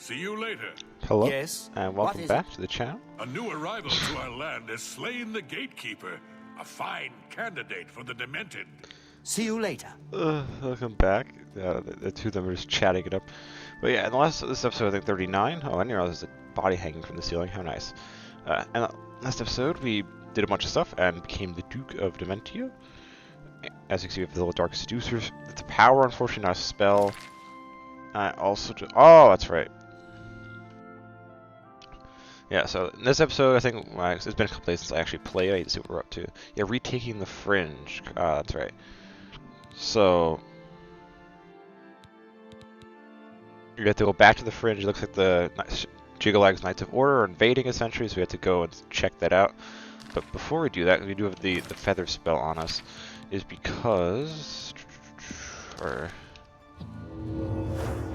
See you later. Hello, Yes? and What welcome is back to the channel. A new arrival to our land has slain the gatekeeper, a fine candidate for the demented. See you later. Welcome back. The two of them are just chatting it up. But yeah, in the this episode, I think 39. Oh, I didn't realize there's a body hanging from the ceiling. How nice. And last episode, we did a bunch of stuff and became the Duke of Dementia. As you can see, we have the little dark seducers. It's a power, unfortunately, not a spell. I also do. Oh, that's right. Yeah, so in this episode, I think it's been a couple days since I actually played. I need to see what we're up to. Yeah, retaking the fringe. That's right. So you have to go back to the fringe. It looks like the Jigalag's Knights of Order are invading, essentially, so we have to go and check that out. But before we do that, we do have the feather spell on us, is because we're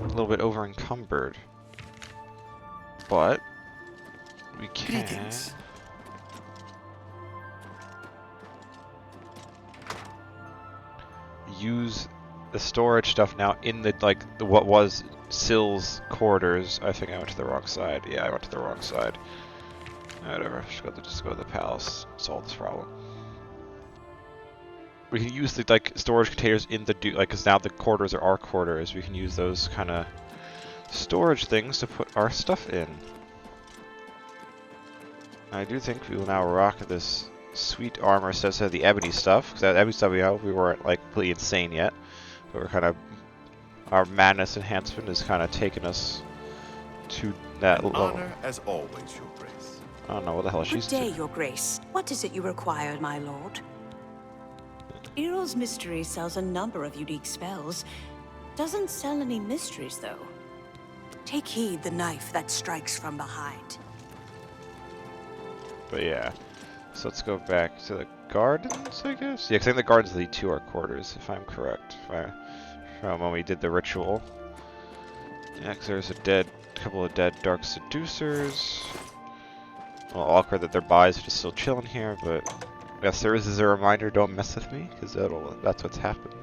a little bit over encumbered. But we can use the storage stuff now in the what was Syl's quarters. I think I went to the wrong side. Yeah, I went to the wrong side. Whatever. Just go to the palace. Solve this problem. We can use the storage containers in the because now the quarters are our quarters. We can use those kind of storage things to put our stuff in. I do think we will now rock this sweet armor set of the ebony stuff, because that ebony stuff we weren't completely insane yet, but we're kind of, our madness enhancement is kind of taking us to that level. Honor as always, Your Grace. I don't know what the hell she's Good day, doing. Your Grace. What is it you required, my lord? Earl's Mystery sells a number of unique spells. Doesn't sell any mysteries, though. Take heed the knife that strikes from behind. But yeah, so let's go back to the gardens, I guess? Yeah, because I think the gardens lead to our quarters, if I'm correct. From when we did the ritual. Yeah, because there's a couple of dead dark seducers. Well, awkward that their bodies are just still chilling here, but I guess there is a reminder, don't mess with me, because that's what's happened.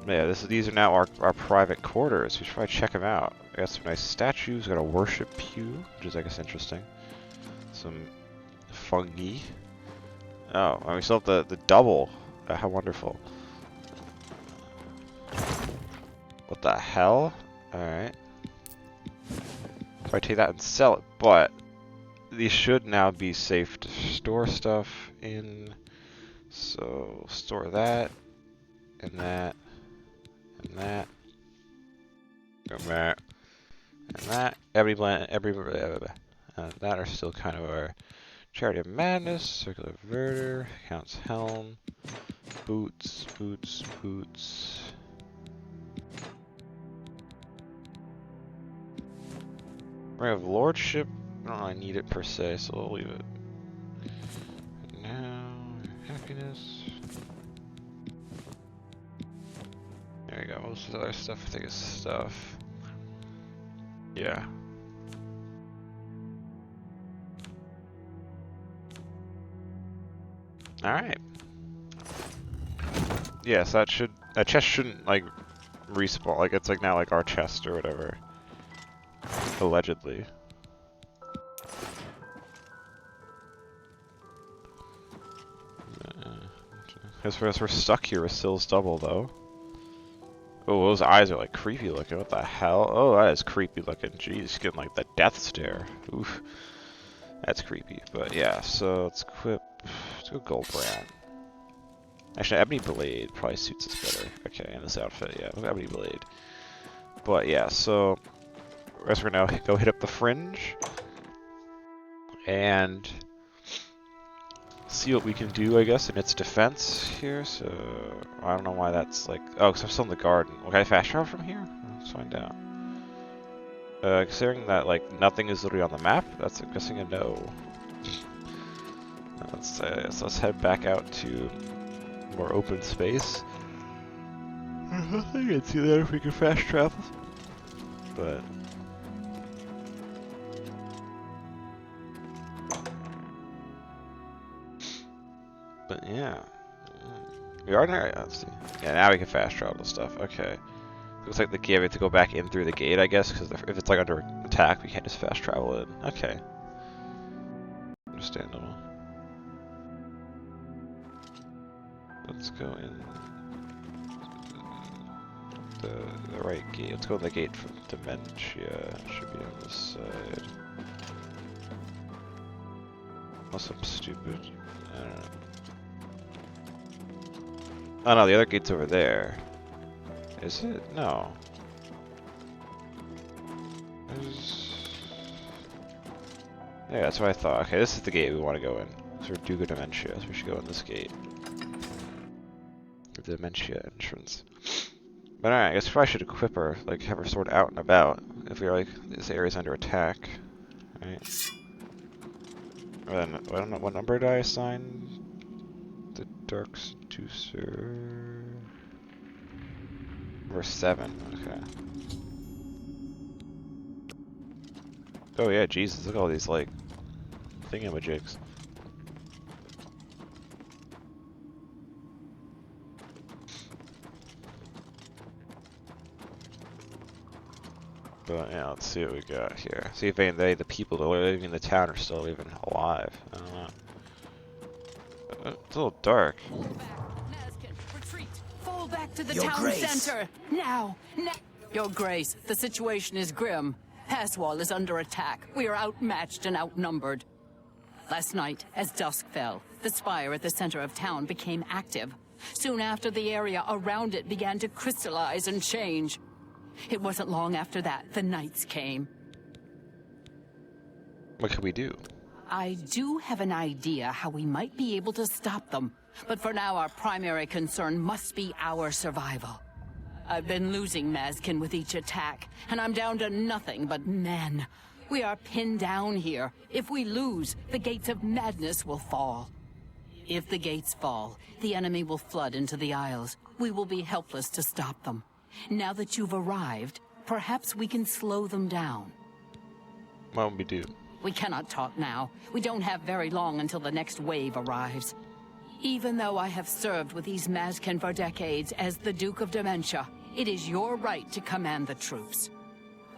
But yeah, these are now our private quarters. We should probably check them out. We got some nice statues, we got a worship pew, which is I guess interesting. Some fungi. Oh, and we still have the double. How wonderful. What the hell? Alright. If I take that and sell it, but these should now be safe to store stuff in. So store that, and that, and that, and that, and that. That are still kind of our Charity of Madness, Circular Verter, Count's Helm, Boots. Ring of Lordship, I don't really need it per se, so we'll leave it. And now, Happiness. There we go, most of the other stuff I think is stuff. Yeah. Alright. Yeah, so that chest shouldn't respawn, it's now our chest or whatever. Allegedly. As for us, we're stuck here with Syl's double though. Oh, those eyes are creepy looking. What the hell? Oh, that is creepy looking. Jeez, getting the death stare. Oof. That's creepy. But yeah, so let's equip. Let's go Gold Brand. Actually, Ebony Blade probably suits us better. Okay, in this outfit, yeah, Ebony Blade. But yeah, so I guess we're gonna go hit up the Fringe and see what we can do, I guess, in its defense here. So I don't know why that's oh, because I'm still in the garden. Well, can I fast travel from here? Let's find out. Considering that nothing is literally on the map, that's I'm guessing a no. So let's head back out to more open space. I can see that if we can fast travel. But yeah. We are there. Let's see. Yeah, now we can fast travel stuff. Okay. Looks like the gate, we have to go back in through the gate, I guess, because if it's like under attack, we can't just fast travel in. Okay. Understandable. Let's go in the right gate. Let's go in the gate from Dementia. Should be on this side. Unless I'm stupid. I don't know. Oh no, the other gate's over there. Is it? No. Yeah, that's what I thought. Okay, this is the gate we want to go in. So we're Duga Dementia, so we should go in this gate. The Dementia entrance. But alright, I guess we probably should equip her, like have her sword out and about, if we're like, this area's under attack. Right? Then, I don't know, what number did I assign the Dark Seducer? Number 7, okay. Oh yeah, Jesus, look at all these, like, thingamajigs. But yeah, let's see what we got here. See if the people that are living in the town are still even alive. I don't know. It's a little dark. Fall back, Nazcan, retreat. Fall back to the Your town Grace. center. Now. Your Grace, the situation is grim. Passwall is under attack. We are outmatched and outnumbered. Last night, as dusk fell, the spire at the center of town became active. Soon after, the area around it began to crystallize and change. It wasn't long after that the knights came. What can we do? I do have an idea how we might be able to stop them, but for now our primary concern must be our survival. I've been losing Mazkin with each attack, and I'm down to nothing but men. We are pinned down here. If we lose, the gates of madness will fall. If the gates fall, the enemy will flood into the Isles. We will be helpless to stop them. Now that you've arrived, perhaps we can slow them down. What would we do? We cannot talk now. We don't have very long until the next wave arrives. Even though I have served with these Mazkin for decades as the Duke of Dementia, it is your right to command the troops.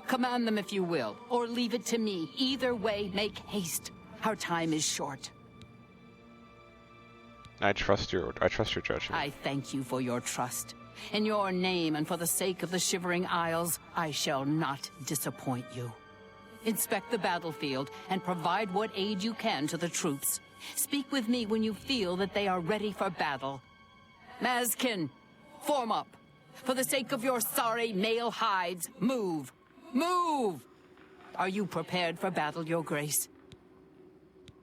Command them if you will, or leave it to me. Either way, make haste. Our time is short. I trust your judgment. I thank you for your trust. In your name and for the sake of the Shivering Isles, I shall not disappoint you. Inspect the battlefield and provide what aid you can to the troops. Speak with me when you feel that they are ready for battle. Mazkin, form up. For the sake of your sorry male hides, move. Move! Are you prepared for battle, Your Grace?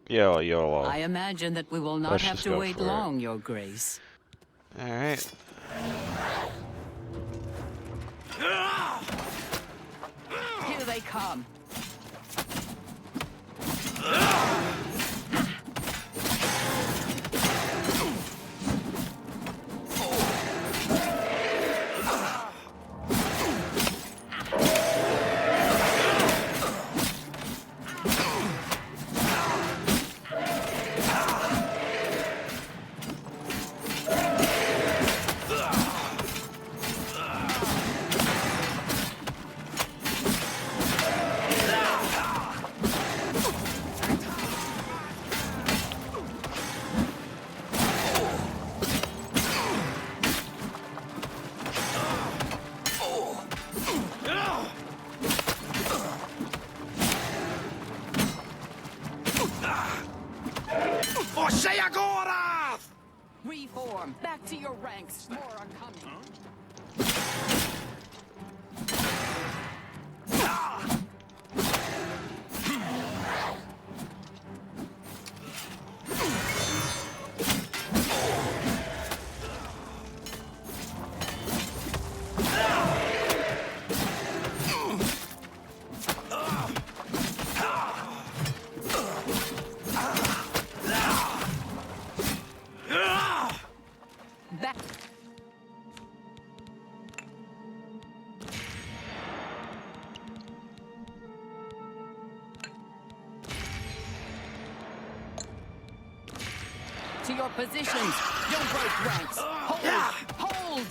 YOLO. I imagine that we will not Let's have just to go wait for it. long, Your Grace. Alright. Here they come. Reform. Back to your ranks. More are coming. Back. To your positions. Don't break ranks. Hold. Hold.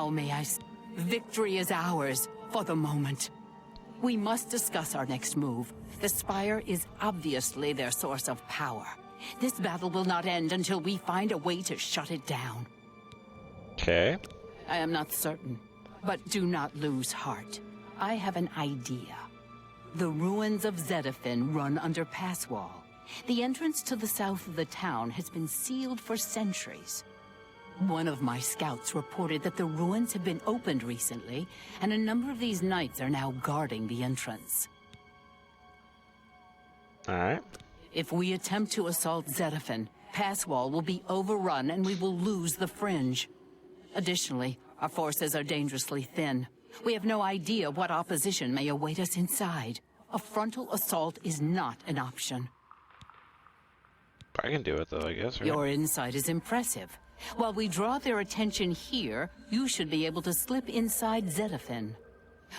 How may victory is ours for the moment. We must discuss our next move. The Spire is obviously their source of power. This battle will not end until we find a way to shut it down. Okay. I am not certain, but do not lose heart. I have an idea. The ruins of Zedafin run under Passwall. The entrance to the south of the town has been sealed for centuries. One of my scouts reported that the ruins have been opened recently, and a number of these knights are now guarding the entrance. Alright. If we attempt to assault Zedafin, Passwall will be overrun and we will lose the Fringe. Additionally, our forces are dangerously thin. We have no idea what opposition may await us inside. A frontal assault is not an option. I can do it though, I guess, right? Your insight is impressive. While we draw their attention here, you should be able to slip inside Zedafin.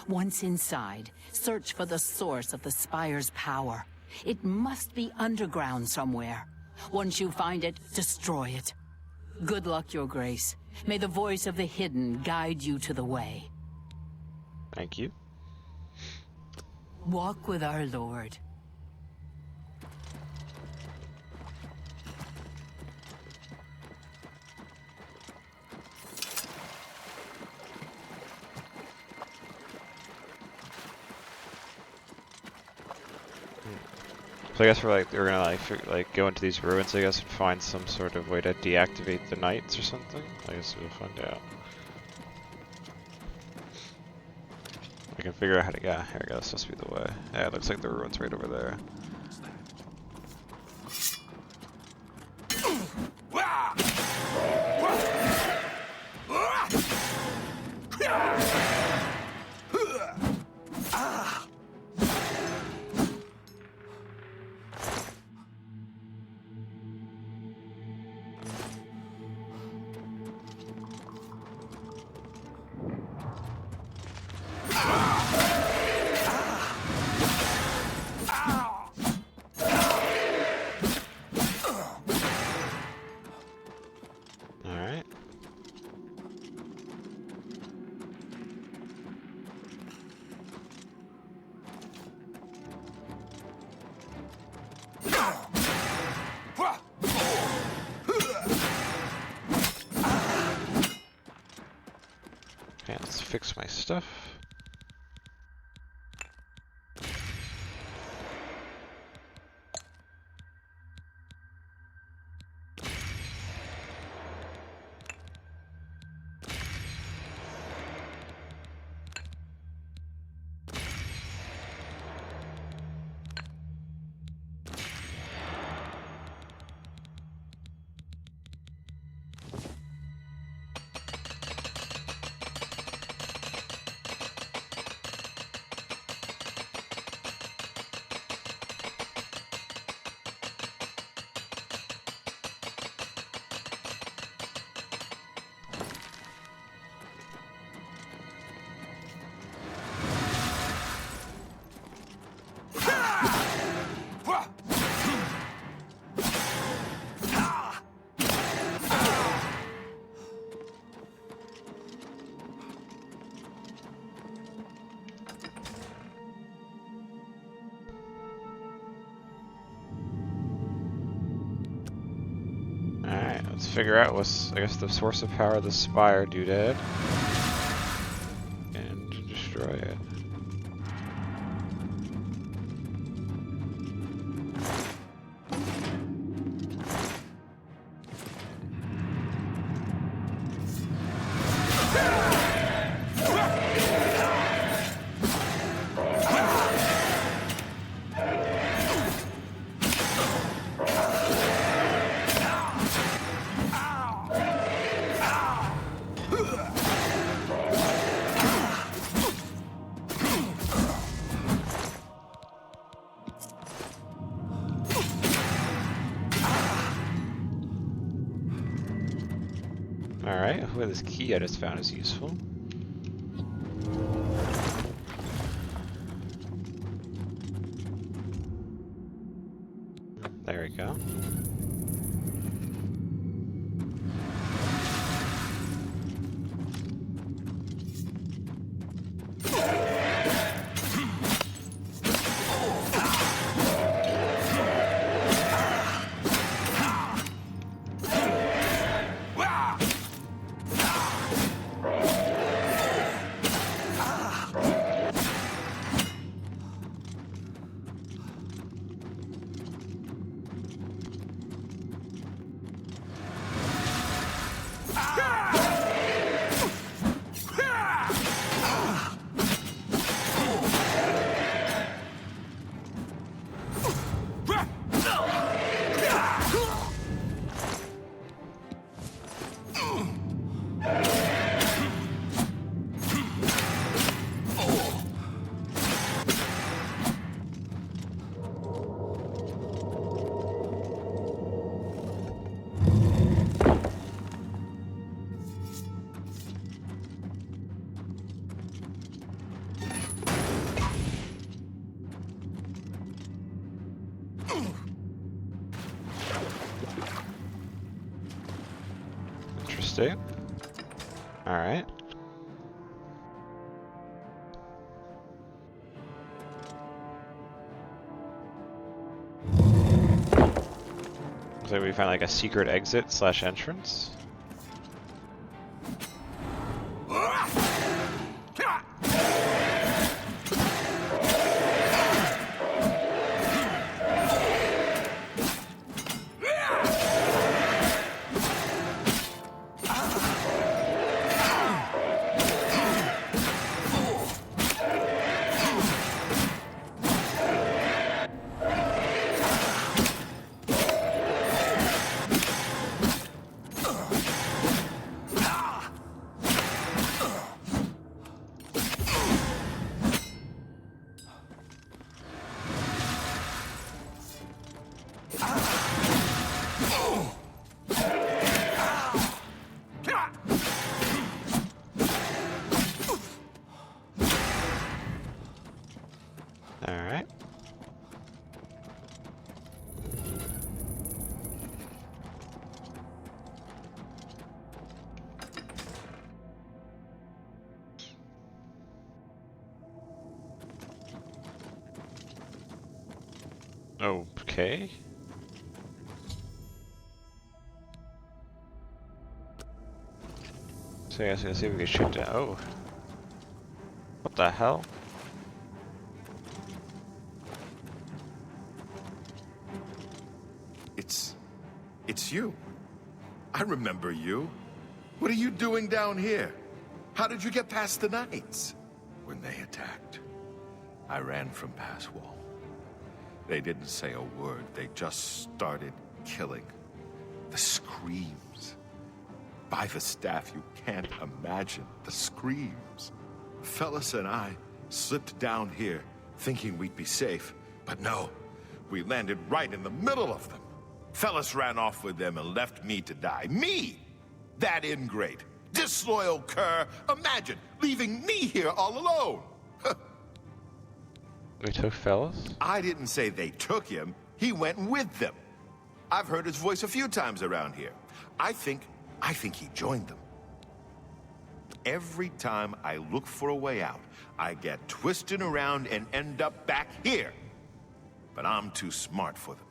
Once inside, search for the source of the Spire's power. It must be underground somewhere. Once you find it, destroy it. Good luck, Your Grace. May the voice of the hidden guide you to the way. Thank you. Walk with our Lord. So I guess we're gonna go into these ruins, I guess, and find some sort of way to deactivate the knights or something. I guess we'll find out. I can figure out how to get. Here we go. This must be the way. Yeah, it looks like the ruins right over there. Okay, let's fix my stuff. Let's figure out what's, I guess, the source of power of the Spire doodad. And destroy it. Alright, hopefully this key I just found is useful. There we go. Interesting. Alright. So we find like a secret exit / entrance. Alright. Okay. So I guess let's see if we can shoot down. Oh. What the hell? It's you. I remember you. What are you doing down here? How did you get past the knights? When they attacked, I ran from Pass Wall. They didn't say a word. They just started killing. The screams. By the staff, you can't imagine the screams. Fellas and I slipped down here thinking we'd be safe, but no, we landed right in the middle of them. Fellas ran off with them and left me to die. Me! That ingrate, disloyal cur. Imagine leaving me here all alone. We took Fellas? I didn't say they took him. He went with them. I've heard his voice a few times around here. I think he joined them. Every time I look for a way out, I get twisted around and end up back here. But I'm too smart for them.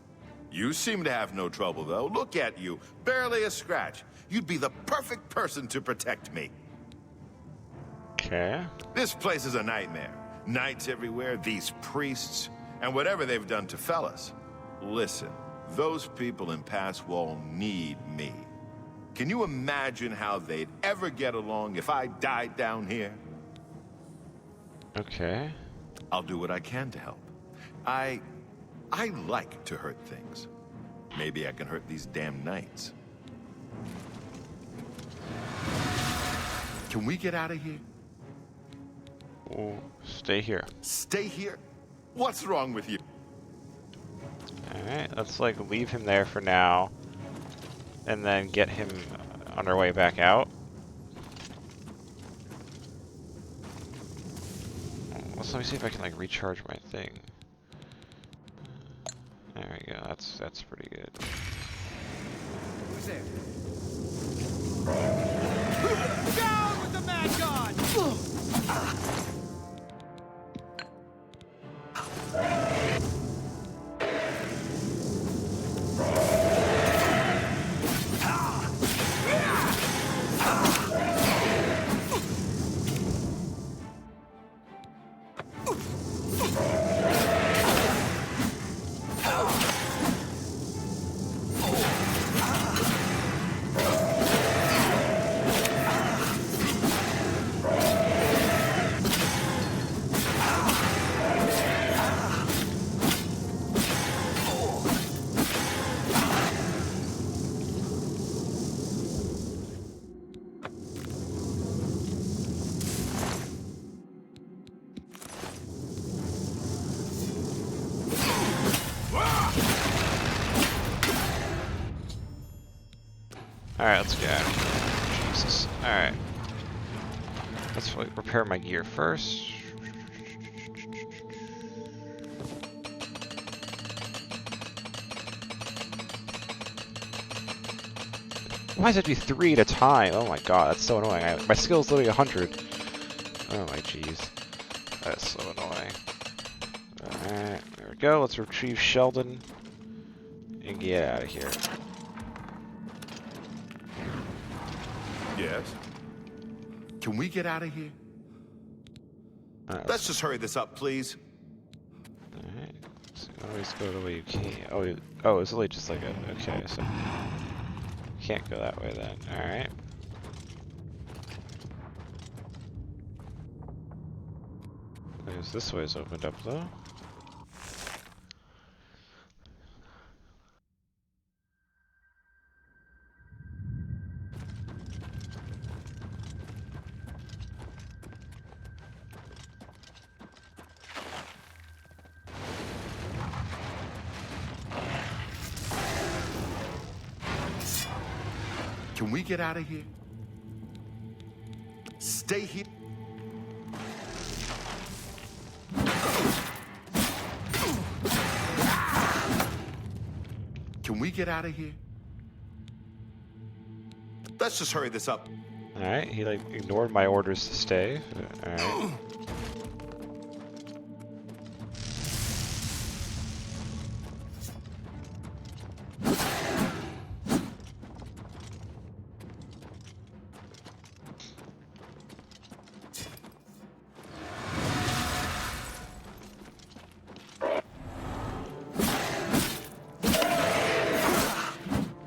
You seem to have no trouble, though. Look at you. Barely a scratch. You'd be the perfect person to protect me. Okay. This place is a nightmare. Knights everywhere, these priests, and whatever they've done to fellas. Listen, those people in Pass Wall need me. Can you imagine how they'd ever get along if I died down here? Okay. I'll do what I can to help. I like to hurt things. Maybe I can hurt these damn knights. Can we get out of here? We'll stay here. Stay here? What's wrong with you? Alright, let's like leave him there for now. And then get him on our way back out. Let me see if I can like recharge my thing. There we go. That's pretty good. Who's there? Down with the mad god! Alright, let's go. Jesus. Alright. Let's repair my gear first. Why does it have to be 3 at a time? Oh my god, that's so annoying. My skill's literally 100. Oh my jeez. That's so annoying. Alright, there we go. Let's retrieve Sheldon. And get out of here. Yes? Can we get out of here? Let's just hurry this up, please. Alright. So always go the way you can. Oh, it's really just like a... Okay, so... Can't go that way then. Alright. I guess this way is opened up though. Can we get out of here? Stay here. Can we get out of here? Let's just hurry this up. Alright, he like ignored my orders to stay. Alright.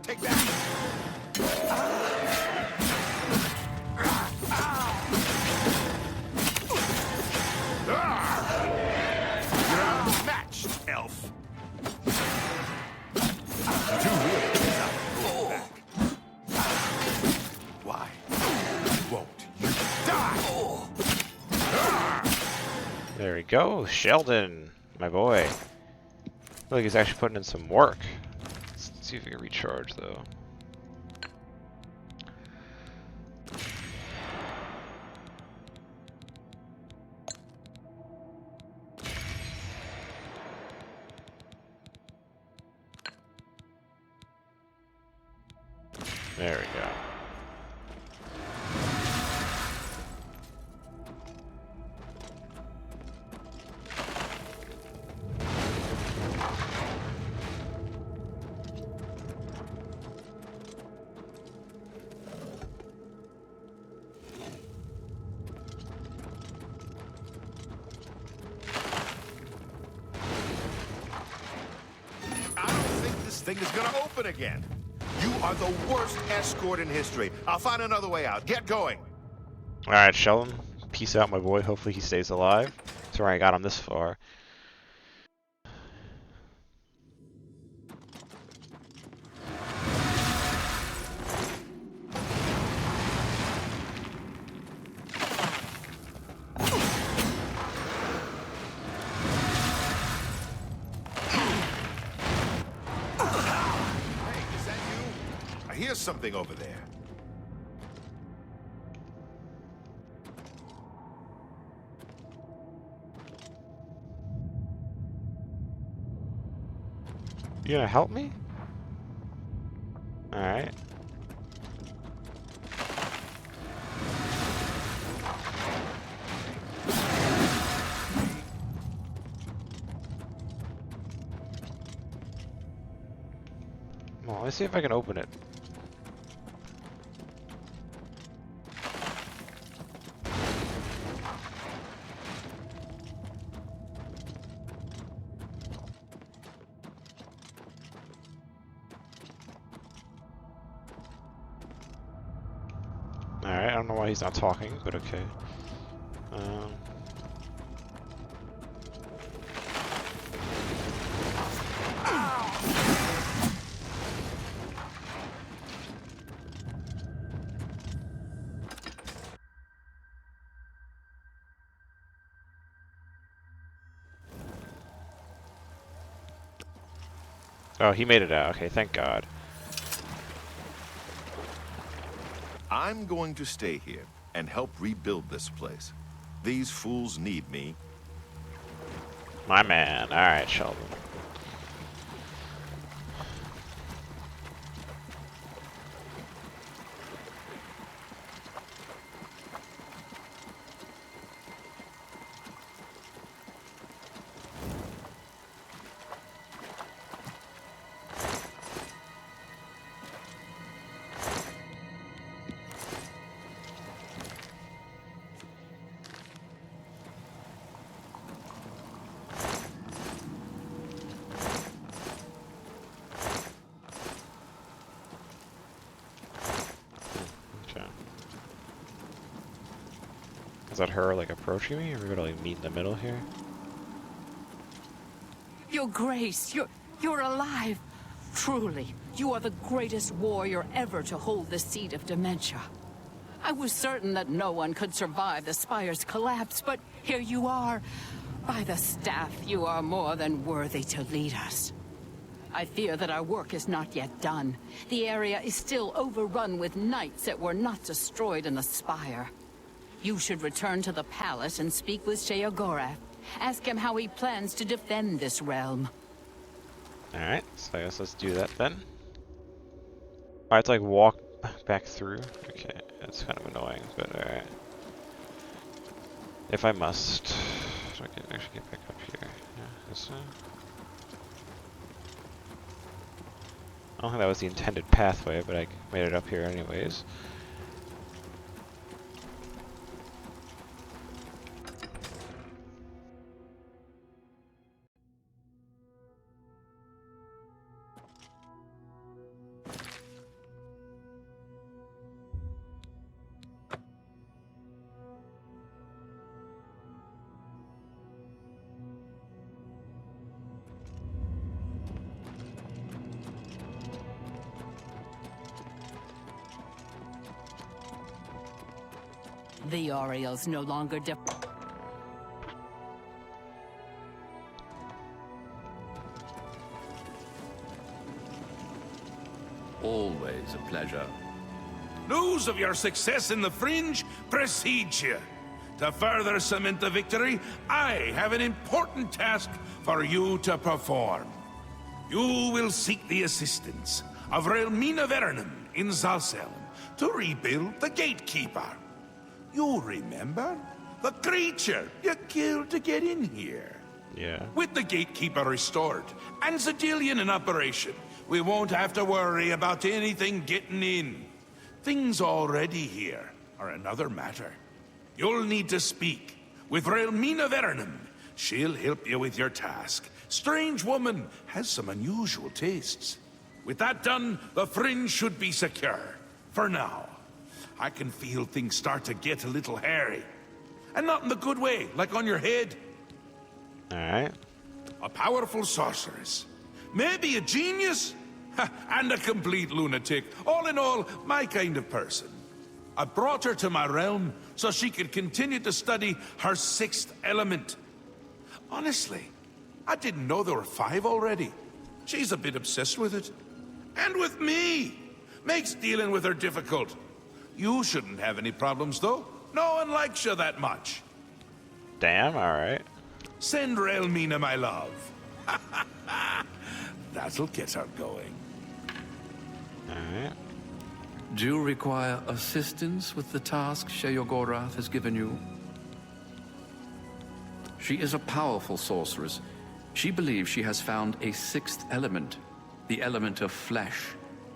Take that. You're outmatched, elf. You do realize I'm going back. Why won't you die? There we go, Sheldon, my boy. Look like he's actually putting in some work. Let's see if we can recharge though. There we go. I don't think this thing is gonna open again. You are the worst escort in history. I'll find another way out. Get going. Alright, Sheldon. Peace out, my boy. Hopefully he stays alive. Sorry I got him this far. Hey, is that you? I hear something over there. You gonna help me? Alright. Well, let's see if I can open it. Alright, I don't know why he's not talking, but okay. Oh, he made it out. Okay, thank God. I'm going to stay here and help rebuild this place. These fools need me. My man. Alright, Sheldon. Is that her, like, approaching me? Or are we gonna, like, meet in the middle here? Your Grace, you're alive. Truly, you are the greatest warrior ever to hold the seat of dementia. I was certain that no one could survive the Spire's collapse, but here you are. By the staff, you are more than worthy to lead us. I fear that our work is not yet done. The area is still overrun with knights that were not destroyed in the Spire. You should return to the palace and speak with Sheogorath. Ask him how he plans to defend this realm. Alright, so I guess let's do that then. I have to like walk back through? Okay, that's kind of annoying, but alright. If I must. So I can actually get back up here. Yeah, this I don't think that was the intended pathway, but I made it up here anyways. The Orioles no longer Always a pleasure. News of your success in the Fringe precedes you. To further cement the victory, I have an important task for you to perform. You will seek the assistance of Relmina Vernum in Zalselm to rebuild the Gatekeeper. You remember? The creature you killed to get in here. Yeah. With the Gatekeeper restored and Zedillion in operation, we won't have to worry about anything getting in. Things already here are another matter. You'll need to speak with Relmina Vernum. She'll help you with your task. Strange woman has some unusual tastes. With that done, the Fringe should be secure. For now. I can feel things start to get a little hairy. And not in the good way, like on your head. Alright. A powerful sorceress. Maybe a genius? And a complete lunatic. All in all, my kind of person. I brought her to my realm so she could continue to study her sixth element. Honestly, I didn't know there were 5 already. She's a bit obsessed with it. And with me. Makes dealing with her difficult. You shouldn't have any problems, though. No one likes you that much. Damn, alright. Send Relmina my love. That'll get her going. Alright. Do you require assistance with the task Sheogorath has given you? She is a powerful sorceress. She believes she has found a 6th element, the element of flesh.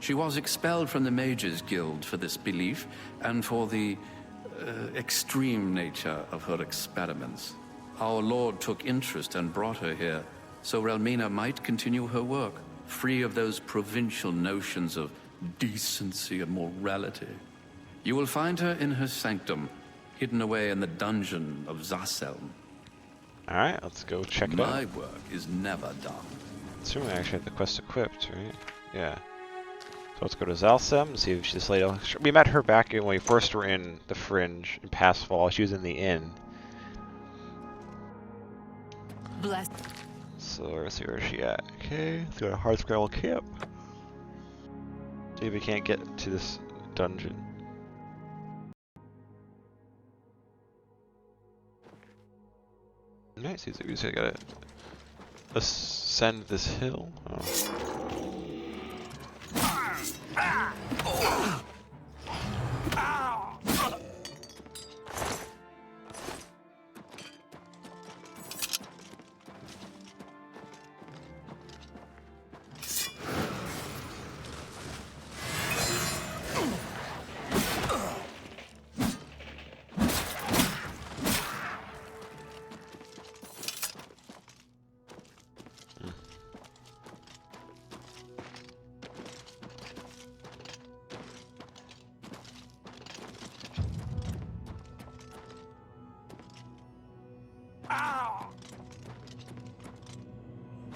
She was expelled from the Mages Guild for this belief, and for the extreme nature of her experiments. Our Lord took interest and brought her here, so Relmina might continue her work, free of those provincial notions of decency and morality. You will find her in her sanctum, hidden away in the dungeon of Zalselm. Alright, let's go check it out. My work is never done. Assuming I actually have the quest equipped, right? Yeah. So let's go to Zalselm and see if she's lady. We met her back when we first were in the Fringe in Passfall. She was in the inn. bless. So let's see where she at. Okay, let's go to Hardscrabble Camp. See if we can't get to this dungeon. Nice, seems like we just gotta ascend this hill. Oh.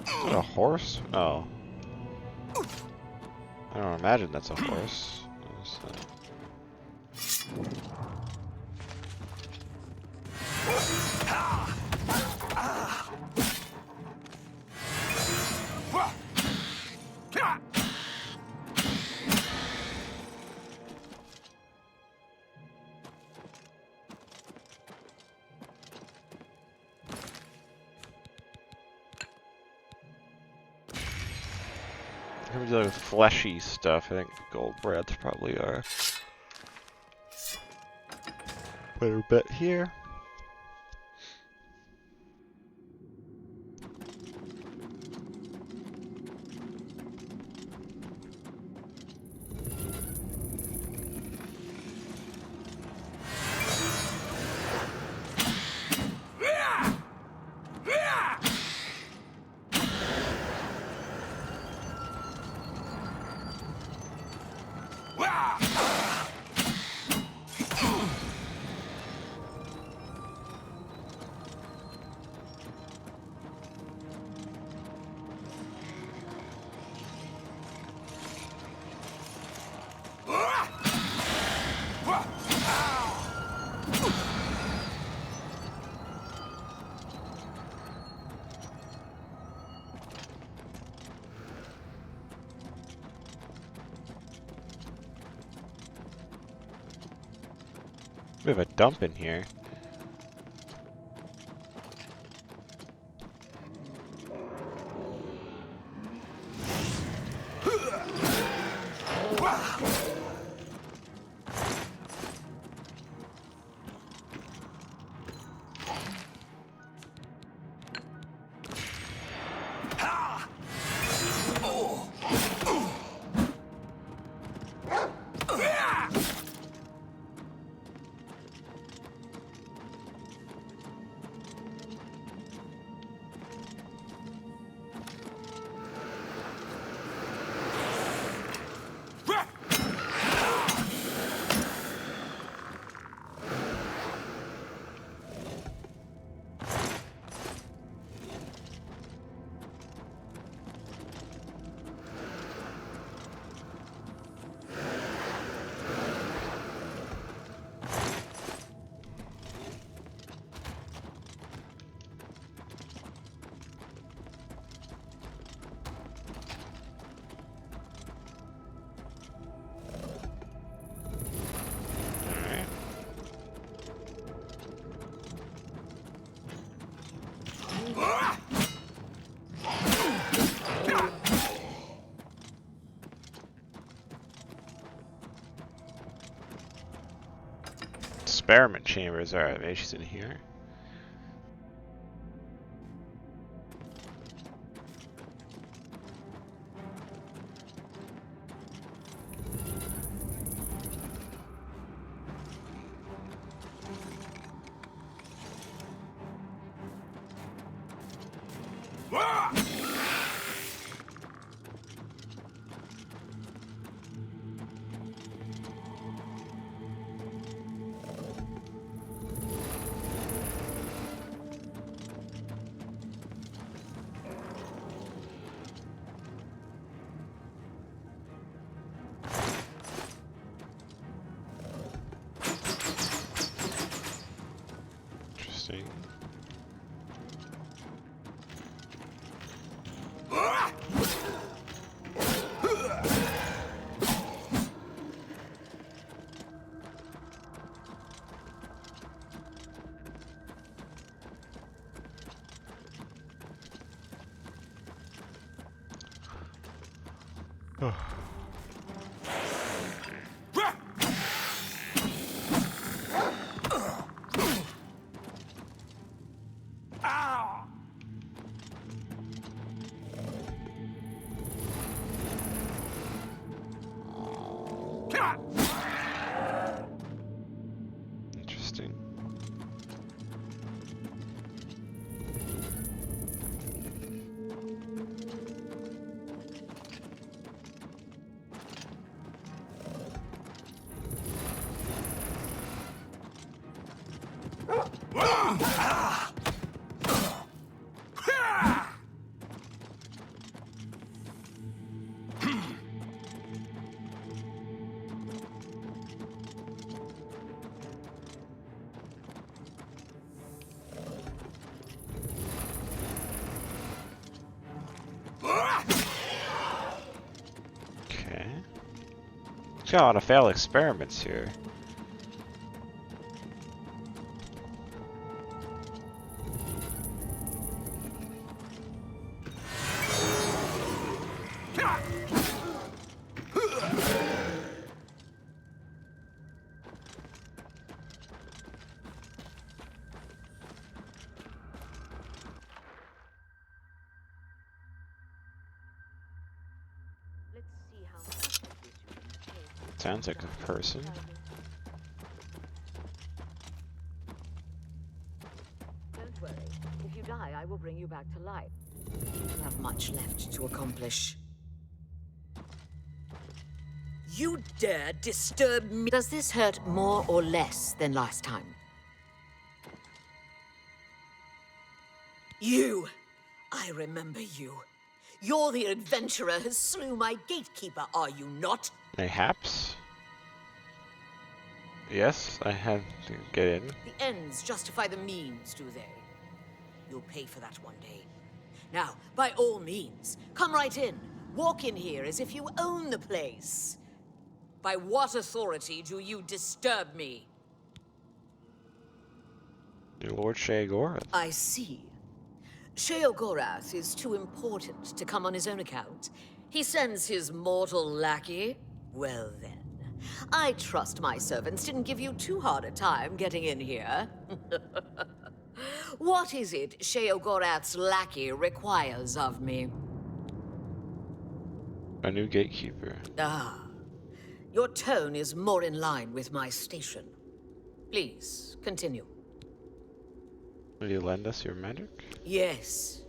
Is that a horse? Oh. I don't imagine that's a horse. In terms of fleshy stuff, I think gold breads probably are better bet here. We have a dump in here. Experiment chambers. Alright, maybe she's in here. Interesting. Interesting. got a lot of failed experiments here. Let's see how much of this you can take. Sounds like a person. Don't worry. If you die, I will bring you back to life. You have much left to accomplish. You dare disturb me? Does this hurt more or less than last time? You! I remember you. You're the adventurer who slew my gatekeeper, are you not? Mayhaps. Yes, I had to get in. The ends justify the means, do they? You'll pay for that one day. Now, by all means, come right in. Walk in here as if you own the place. By what authority do you disturb me? Your Lord Sheogorath. I see. Sheogorath is too important to come on his own account. He sends his mortal lackey. Well then, I trust my servants didn't give you too hard a time getting in here. What is it Sheogorath's lackey requires of me? A new gatekeeper. Ah, your tone is more in line with my station. Please, continue. Will you lend us your magic? Yes,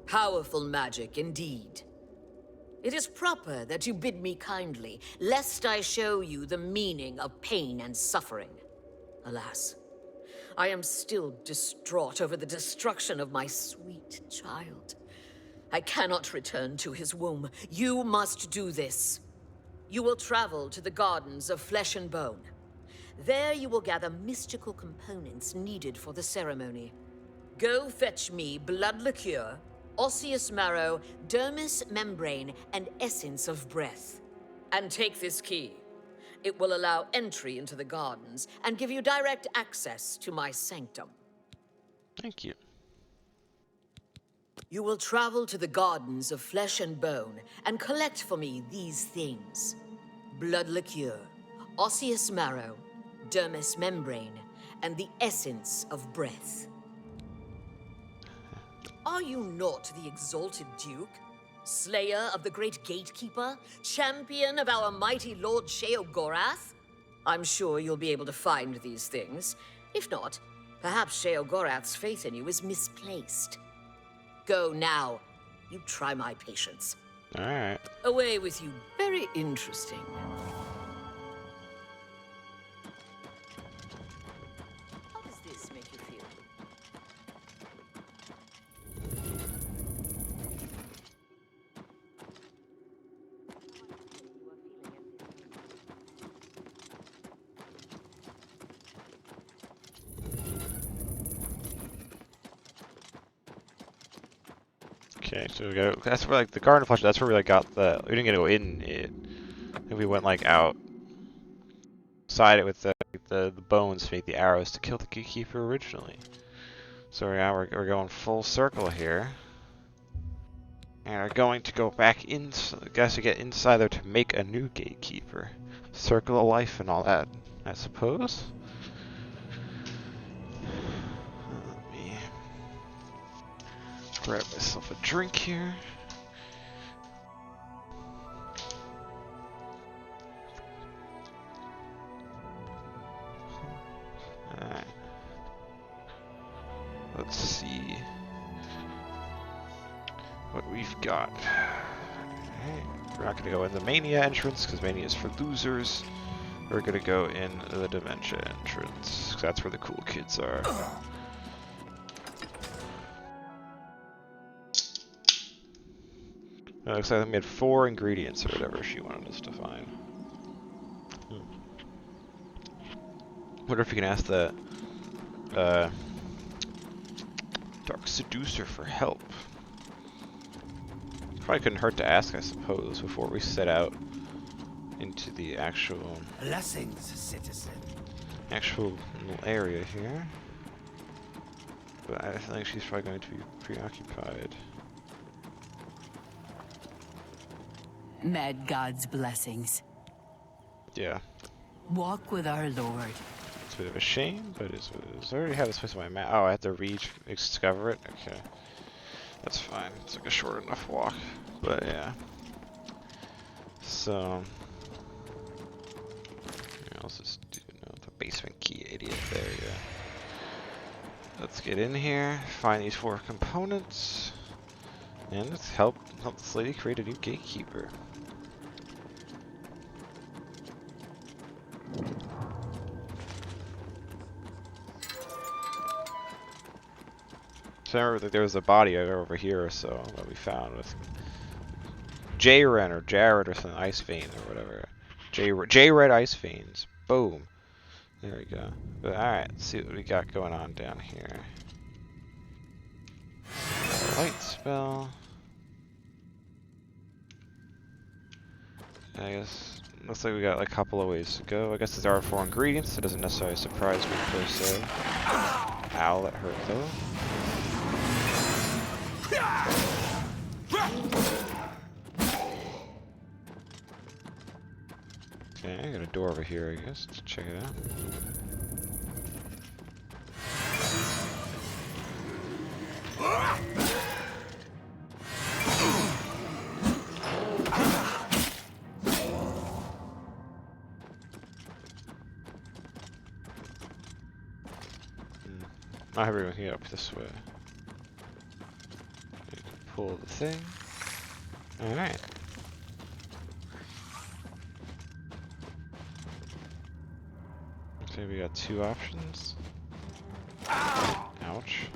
powerful magic indeed. It is proper that you bid me kindly, lest I show you the meaning of pain and suffering. Alas, I am still distraught over the destruction of my sweet child. I cannot return to his womb. You must do this. You will travel to the Gardens of Flesh and Bone. There you will gather mystical components needed for the ceremony. Go fetch me blood liqueur, osseous marrow, dermis membrane, and essence of breath. And take this key. It will allow entry into the gardens and give you direct access to my sanctum. Thank you. You will travel to the Gardens of Flesh and Bone and collect for me these things: blood liqueur, osseous marrow, dermis membrane, and the essence of breath. Are you not the exalted Duke? Slayer of the great gatekeeper? Champion of our mighty Lord Sheogorath? I'm sure you'll be able to find these things. If not, perhaps Sheogorath's faith in you is misplaced. Go now. You try my patience. Alright. Away with you. Very interesting. How does this make you feel? Okay, so we go. That's where like the Garden of Flesh. That's where we like got the. We didn't get to go in it. And we went like outside it with the bones to make the arrows to kill the gatekeeper originally. So now we're going full circle here, and are going to go back in. I guess to get inside there to make a new gatekeeper, circle of life and all that. I suppose. Grab myself a drink here. Alright. Let's see what we've got. Okay. We're not going to go in the Mania entrance because Mania is for losers. We're going to go in the Dementia entrance because that's where the cool kids are. It looks like we had 4 ingredients or whatever she wanted us to find. Wonder if we can ask the Dark Seducer for help. Probably couldn't hurt to ask, I suppose, before we set out into the actual Blessings, citizen. little area here. But I think she's probably going to be preoccupied. Mad God's blessings. Yeah. Walk with our Lord. It's a bit of a shame, but it's I already have this place on my map. Oh, I have to rediscover it? Okay. That's fine. It's like a short enough walk. But yeah. So yeah, I'll just do the basement key, idiot. There you go. Let's get in here, find these 4 components, and let's help this lady create a new gatekeeper. So I remember that there was a body over here or so that we found with J-Ren or Jared or something, ice vein or whatever. J-Red ice veins. Boom. There we go. But alright, let's see what we got going on down here. Light spell. I guess looks like we got like a couple of ways to go. I guess there are 4 ingredients. It doesn't necessarily surprise me per se. Ow, that hurt though. Okay, I got a door over here, I guess. Let's check it out. Not everyone here up this way. Pull the thing. Alright. Okay, we got 2 options. Ouch.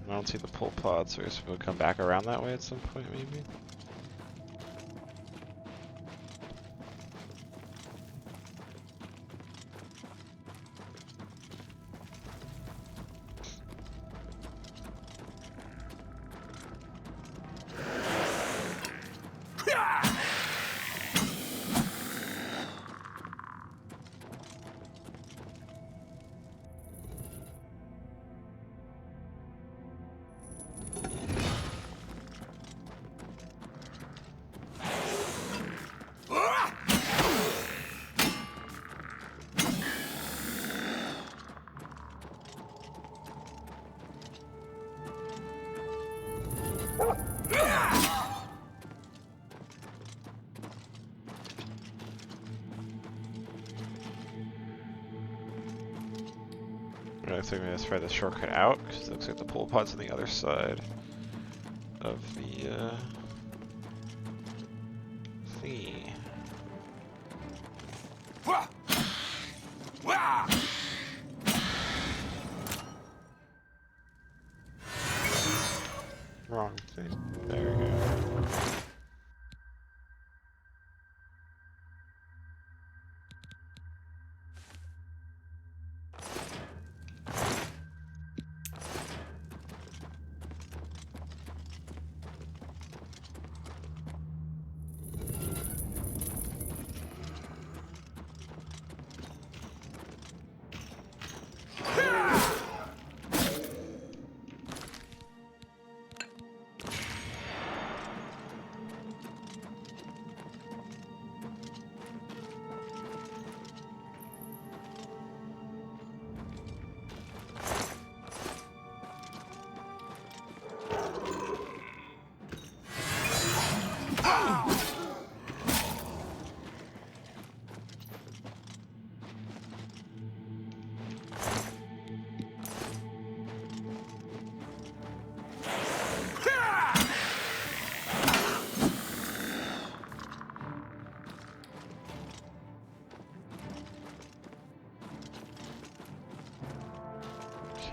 I don't see the pull pod, so I guess we'll come back around that way at some point, maybe? I think I'm gonna try the shortcut out, because it looks like the pull pod's on the other side of the thingy. Wrong thing. There we go.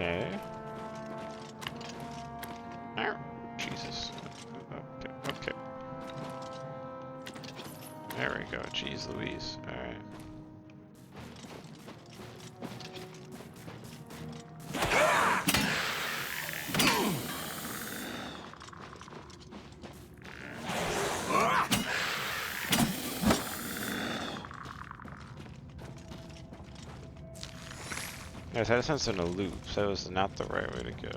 Okay. Jesus. Okay, okay. There we go. Jeez Louise. Alright. Yes, I just sensed in a loop, so it was not the right way to go.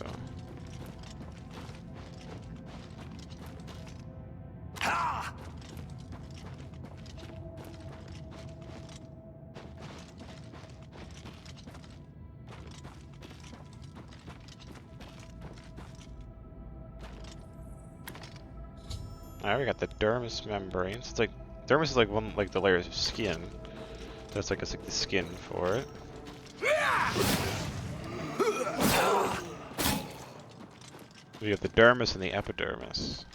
Alright, we got the dermis membranes. It's like dermis is like one like the layers of skin. That's like it's like the skin for it. We have the dermis and the epidermis.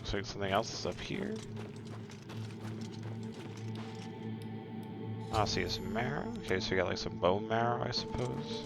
So something else is up here. Ah, see, it's marrow. Okay, so we got like some bone marrow, I suppose.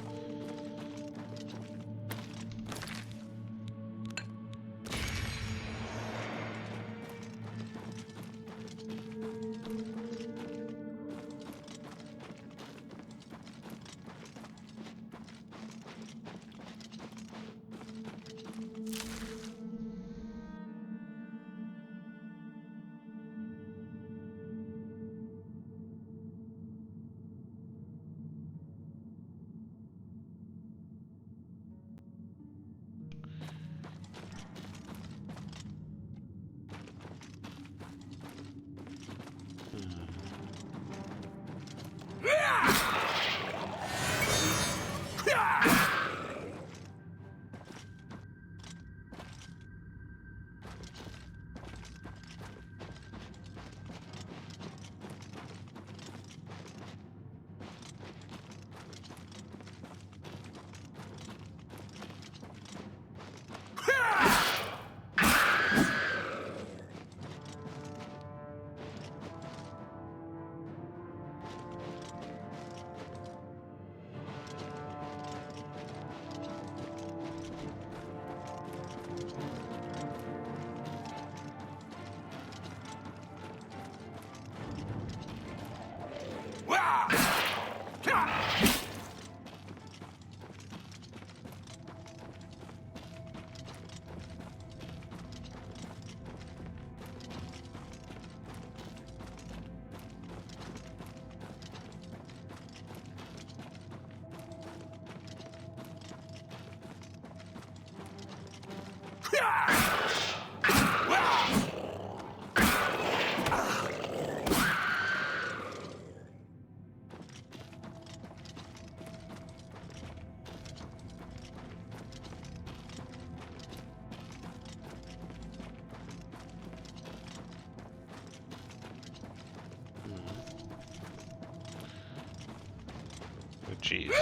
Jeez.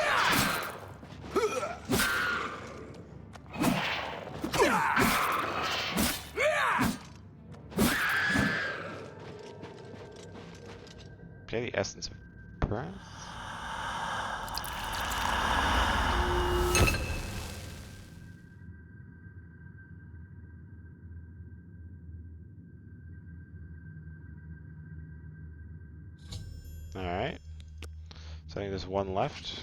Okay, the essence of breath. Alright. So I think there's one left.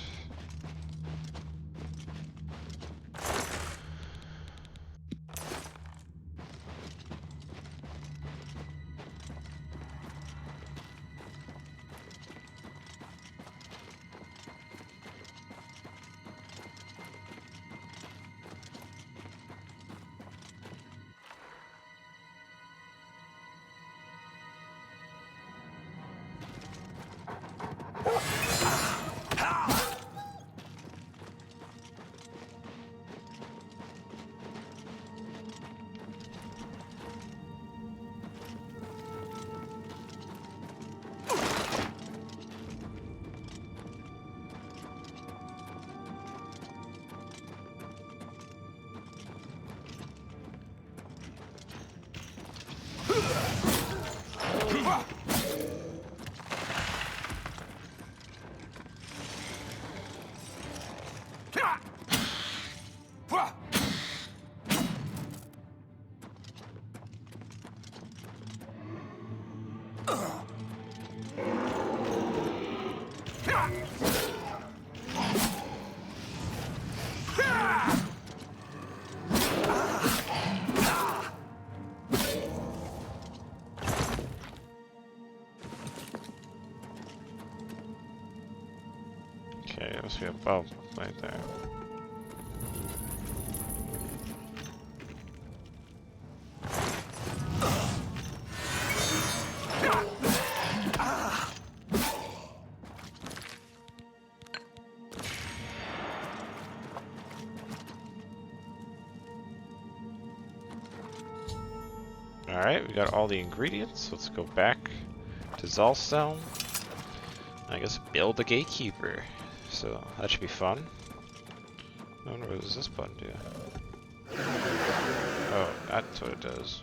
Okay, there must be a bulb right there. Alright, we got all the ingredients. Let's go back to Zalstone. I guess build the gatekeeper. So that should be fun. I wonder what does this button do? Oh, that's what it does.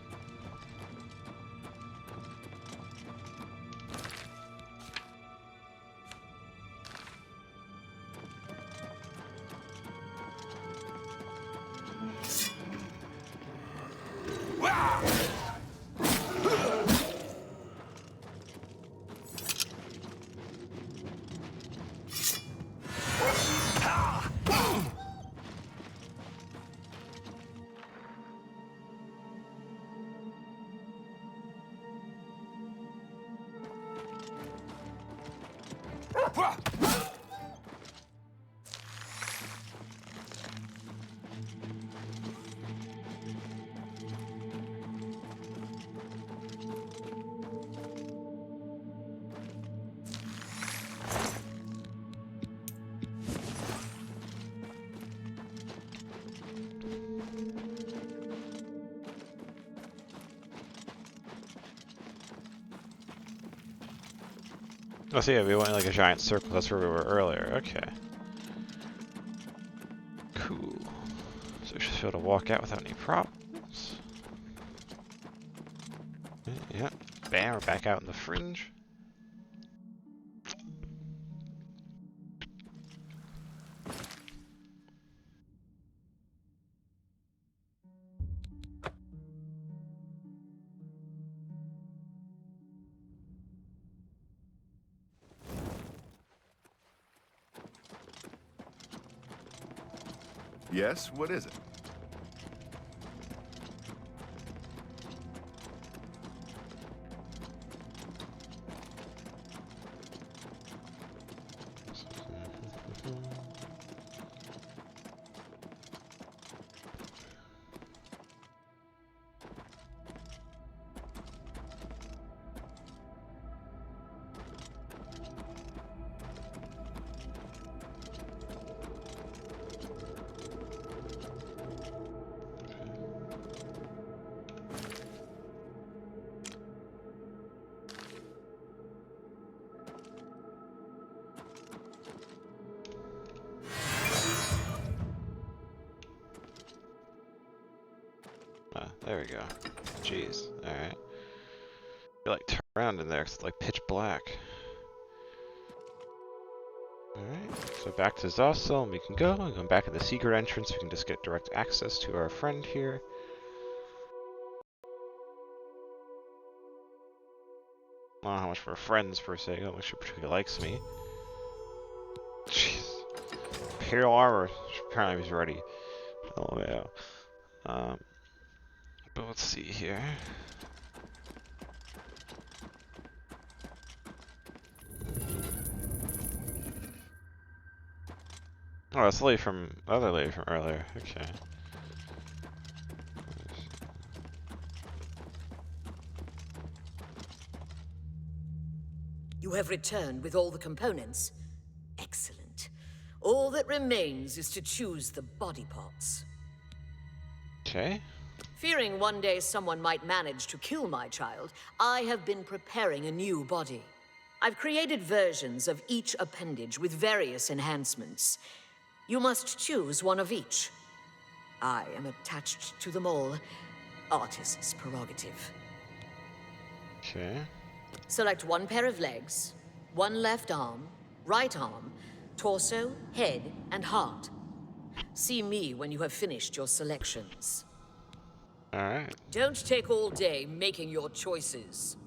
Oh, so yeah, we went in like a giant circle. That's where we were earlier. Okay. Cool. So we should be able to walk out without any problems. Yeah. Bam, we're back out in the fringe. Yes, what is it? There we go. Jeez. Alright. You like turn around in there 'cause it's like pitch black. Alright, so back to Zosel and we can go. And go back at the secret entrance. We can just get direct access to our friend here. I don't know how much we're friends per se. I don't know if she particularly likes me. Jeez. Imperial armor. Apparently he's ready. Oh yeah. But let's see here. Oh, that's the lady from other lady from earlier. Okay. You have returned with all the components. Excellent. All that remains is to choose the body parts. Okay. Fearing one day someone might manage to kill my child, I have been preparing a new body. I've created versions of each appendage with various enhancements. You must choose one of each. I am attached to them all. Artist's prerogative. Okay. Select one pair of legs, one left arm, right arm, torso, head, and heart. See me when you have finished your selections. Alright. Don't take all day making your choices.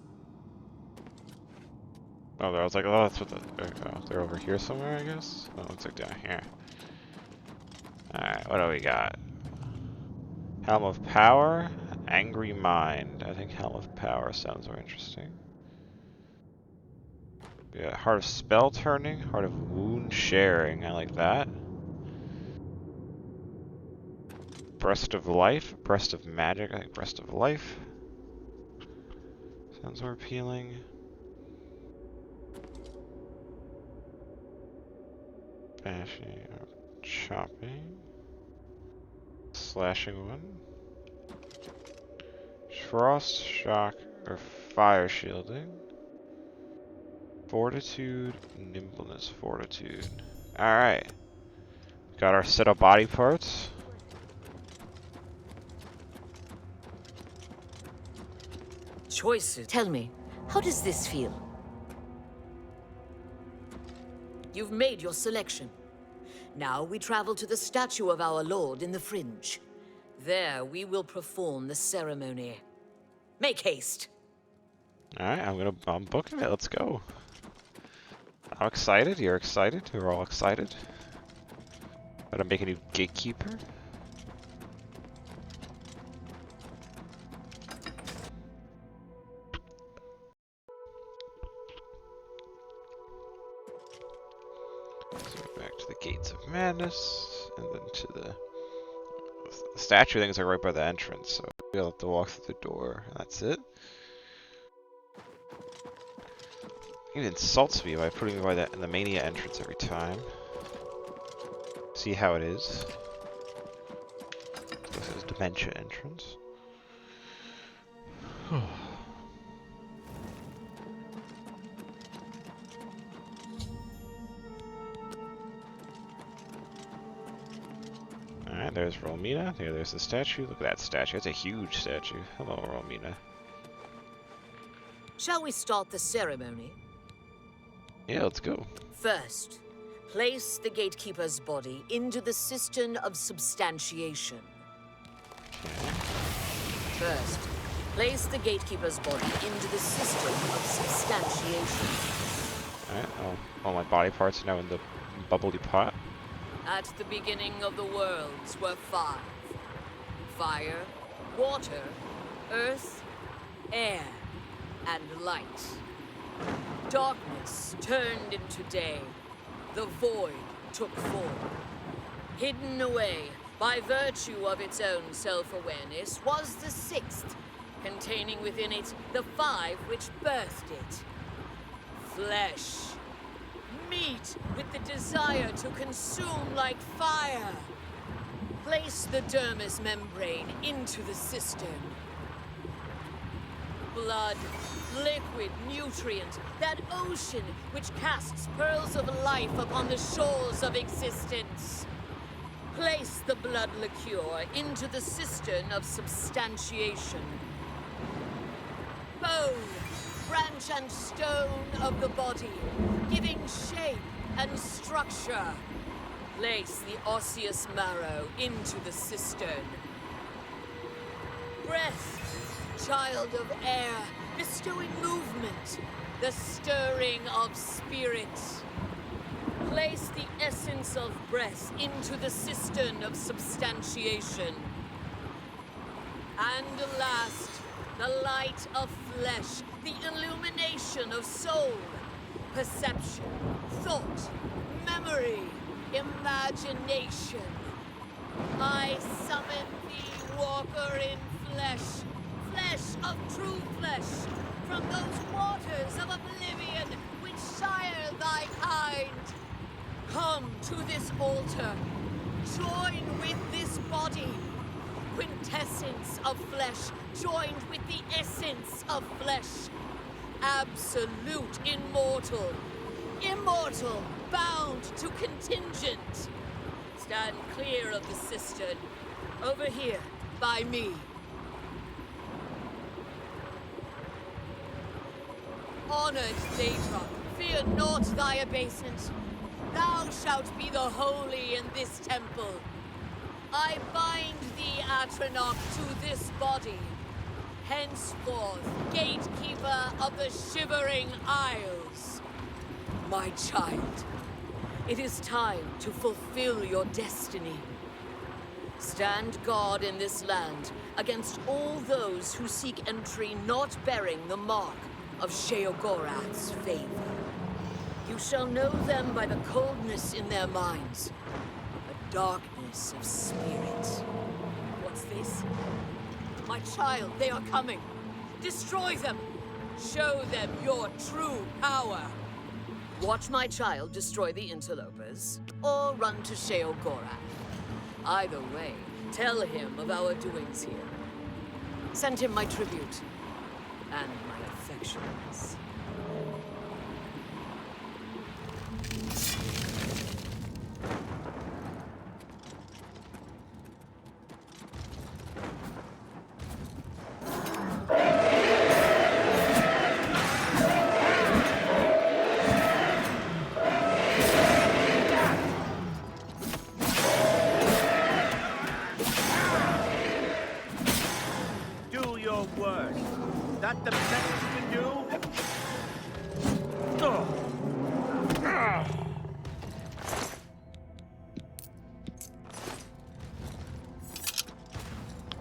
Oh, I was like, oh, that's what they're over here somewhere, I guess? Oh, it looks like down here. Alright, what do we got? Helm of Power, Angry Mind. I think Helm of Power sounds more interesting. Yeah, Heart of Spell Turning, Heart of Wound Sharing. I like that. Breast of Life, Breast of Magic. I think Breast of Life sounds more appealing. Bashing, chopping, slashing one. Frost, shock, or fire shielding. Fortitude, nimbleness, fortitude. Alright. Got our set of body parts. Choices. Tell me, how does this feel? You've made your selection. Now we travel to the statue of our lord in the fringe. There we will perform the ceremony. Make haste. Alright, I'm booking it. Let's go. I'm excited. You're excited. We're all excited. Gotta make a new gatekeeper. So back to the Gates of Madness, and then to the statue things are right by the entrance, so we'll have to walk through the door, and that's it. It insults me by putting me by the Mania entrance every time. See how it is. This is Dementia entrance. Alright, there's Romina. There's the statue. Look at that statue. That's a huge statue. Hello, Romina. Shall we start the ceremony? Yeah, let's go. First, place the gatekeeper's body into the cistern of substantiation. First, place the gatekeeper's body into the cistern of substantiation. Alright, all my body parts are now in the bubbly pot. At the beginning of the worlds were 5. Fire, water, earth, air, and light. Darkness turned into day. The void took form. Hidden away by virtue of its own self-awareness was the 6th, containing within it the 5 which birthed it. Flesh. Meat with the desire to consume like fire. Place the dermis membrane into the cistern. Blood, liquid, nutrient, that ocean which casts pearls of life upon the shores of existence. Place the blood liqueur into the cistern of substantiation. Bone, branch and stone of the body, giving shape and structure. Place the osseous marrow into the cistern. Breath, child of air, bestowing movement, the stirring of spirit. Place the essence of breath into the cistern of substantiation. And last, the light of flesh, the illumination of soul, perception, thought, memory, imagination. I summon thee, walker in flesh, flesh of true flesh, from those waters of oblivion which sire thy kind. Come to this altar, join with this body, quintessence of flesh joined with the essence of flesh. Absolute immortal. Immortal, bound to contingent. Stand clear of the cistern. Over here, by me. Honored Daedra, fear not thy abasement. Thou shalt be the holy in this temple. I bind thee, Atronach, to this body. Henceforth, gatekeeper of the Shivering Isles. My child, it is time to fulfill your destiny. Stand guard in this land against all those who seek entry not bearing the mark of Sheogorath's favor. You shall know them by the coldness in their minds, a darkness of spirit. What's this? My child, they are coming. Destroy them! Show them your true power! Watch my child destroy the interlopers, or run to Sheogorath. Either way, tell him of our doings here. Send him my tribute, and my affections. Do your worst. That the best you can do?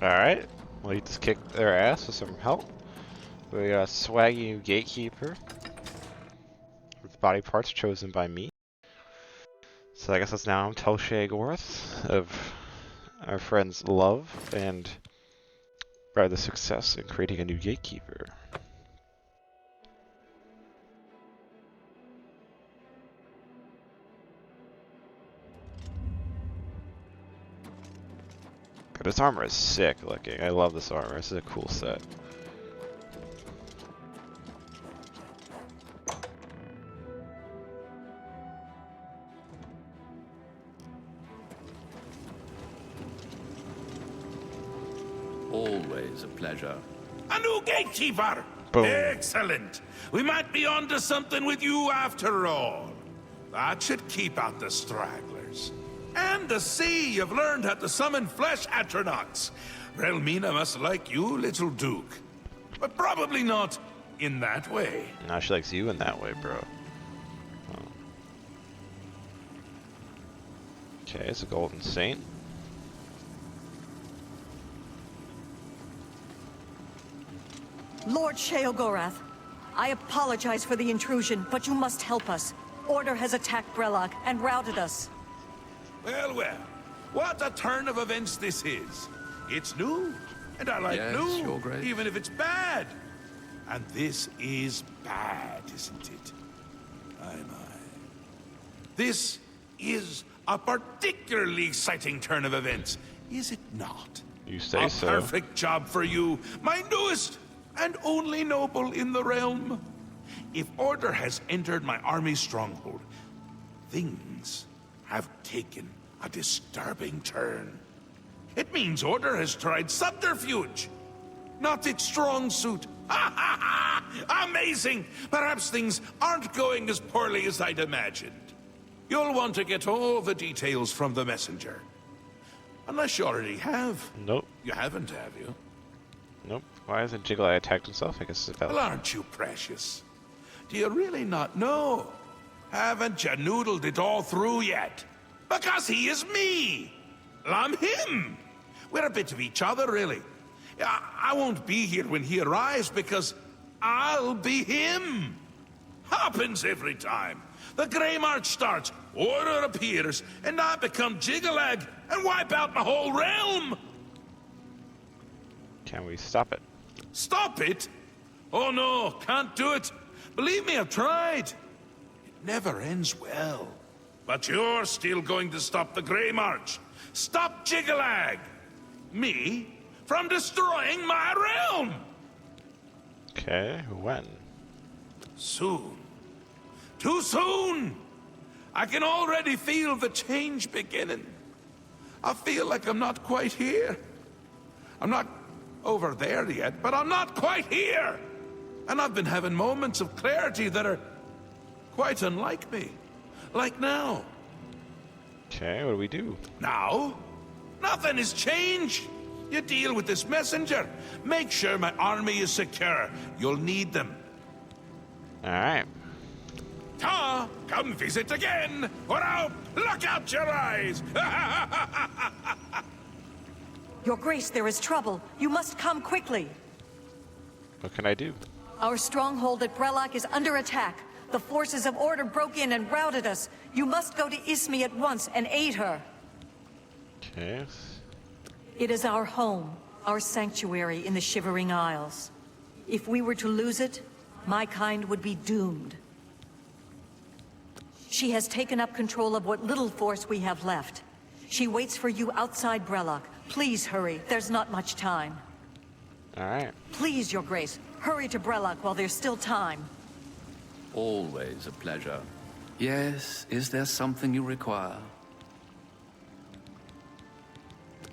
Alright, well, he just kicked their ass with some help. We got a swaggy new gatekeeper with body parts chosen by me. So I guess let's now tell Sheogorath of our friend's love and the success in creating a new gatekeeper. God, this armor is sick looking. I love this armor. This is a cool set. Always a pleasure. A new gatekeeper! Boom. Excellent! We might be onto something with you after all. That should keep out the stragglers. And to see you've learned how to summon flesh atronachs. Relmina must like you, little Duke. But probably not in that way. Now she likes you in that way, bro. Oh. Okay, it's a golden saint. Lord Sheogorath, I apologize for the intrusion, but you must help us. Order has attacked Brellock and routed us. Well, well. What a turn of events this is. It's new, and I like Yes, new, Your Grace. even if it's bad. And this is bad, isn't it? Aye, my. This is a particularly exciting turn of events, is it not? You say a so. perfect job for you, my newest and only noble in the realm. If Order has entered my army's stronghold, things have taken a disturbing turn. It means Order has tried subterfuge, not its strong suit. Ha ha ha! Amazing! Perhaps things aren't going as poorly as I'd imagined. You'll want to get all the details from the messenger. Unless you already have. Nope. You haven't, have you? Nope. Why hasn't Jiggly attacked himself? I guess it's about. Well, aren't you precious? Do you really not know? Haven't you noodled it all through yet? Because he is me! I'm him! We're a bit of each other, really. I won't be here when he arrives because I'll be him! Happens every time. The Grey March starts, Order appears, and I become Jiggalag and wipe out my whole realm! Can we stop it? Stop it? Oh no, can't do it. Believe me, I've tried. It never ends well. But you're still going to stop the Grey March. Stop Jiggalag! Me? From destroying my realm! Okay, when? Soon. Too soon! I can already feel the change beginning. I feel like I'm not quite here. I'm not over there yet, but I'm not quite here! And I've been having moments of clarity that are quite unlike me. Like now. Okay, what do we do? Now? Nothing has changed. You deal with this messenger. Make sure my army is secure. You'll need them. Alright. Ta! Come visit again, or I'll pluck out your eyes! Your Grace, there is trouble. You must come quickly. What can I do? Our stronghold at Brellock is under attack. The forces of order broke in and routed us. You must go to Ismi at once and aid her. Okay. It is our home, our sanctuary in the Shivering Isles. If we were to lose it, my kind would be doomed. She has taken up control of what little force we have left. She waits for you outside Brellock. Please hurry, there's not much time. Alright. Please, Your Grace, hurry to Brellock while there's still time. Always a pleasure. Yes, is there something you require?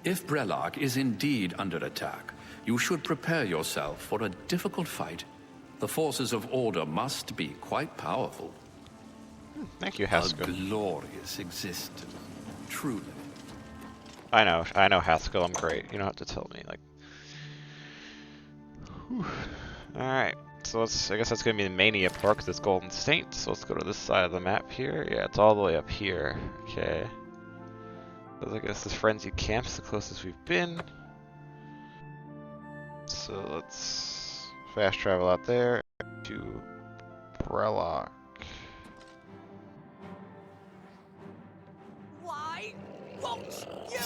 If Brellock is indeed under attack, you should prepare yourself for a difficult fight. The forces of order must be quite powerful. Thank you, A Haskell. glorious existence, truly. I know, Haskell, I'm great. You don't have to tell me, like... Alright, so I guess that's gonna be the Mania part, because it's Golden Saint, so let's go to this side of the map here. Yeah, it's all the way up here. Okay. So I guess this Frenzy Camp's the closest we've been. So let's fast travel out there to Brellock. Why won't you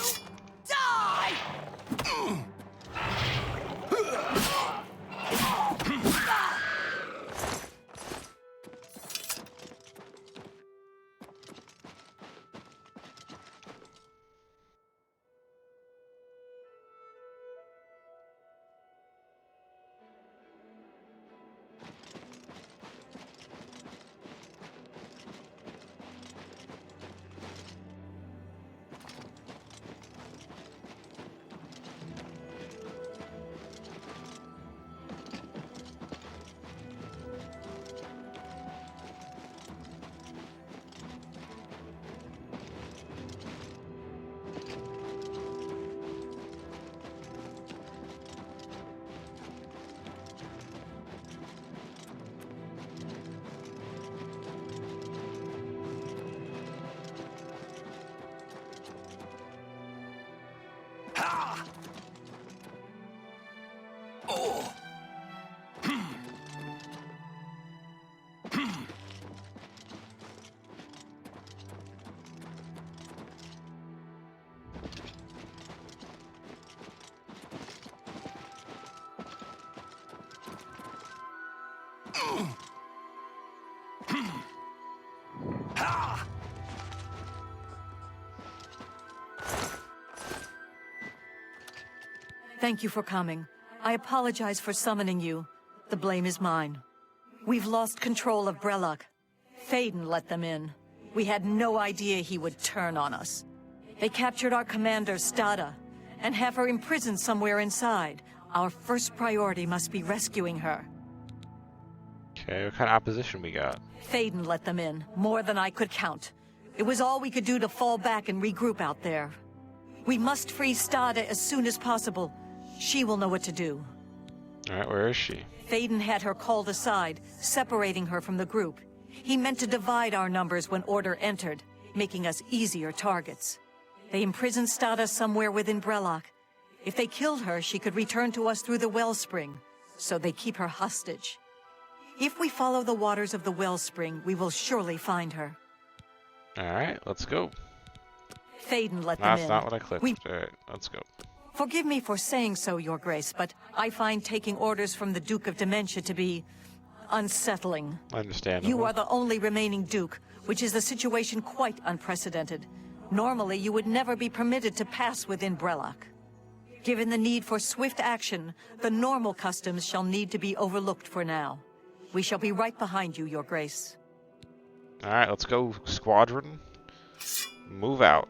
die? Thank you for coming. I apologize for summoning you. The blame is mine. We've lost control of Brellock. Thaden let them in. We had no idea he would turn on us. They captured our commander, Stada, and have her imprisoned somewhere inside. Our first priority must be rescuing her. Okay, what kind of opposition we got? Thaden let them in, more than I could count. It was all we could do to fall back and regroup out there. We must free Stada as soon as possible. She will know what to do. Alright, where is she? Thaden had her called aside, separating her from the group. He meant to divide our numbers when Order entered, making us easier targets. They imprisoned Stada somewhere within Brellock. If they killed her, she could return to us through the wellspring, so they keep her hostage. If we follow the waters of the wellspring, we will surely find her. Alright, let's go. Thaden let them in. That's not what I clicked. Alright, let's go. Forgive me for saying so, Your Grace, but I find taking orders from the Duke of Dementia to be unsettling. Understandable. You are the only remaining Duke, which is a situation quite unprecedented. Normally, you would never be permitted to pass within Brellock. Given the need for swift action, the normal customs shall need to be overlooked for now. We shall be right behind you, Your Grace. Alright, let's go, squadron. Move out.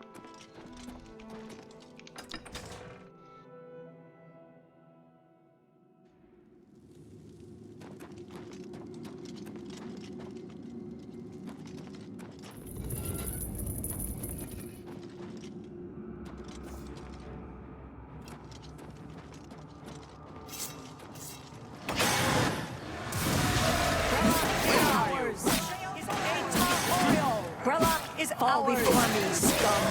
Fall before me, scum.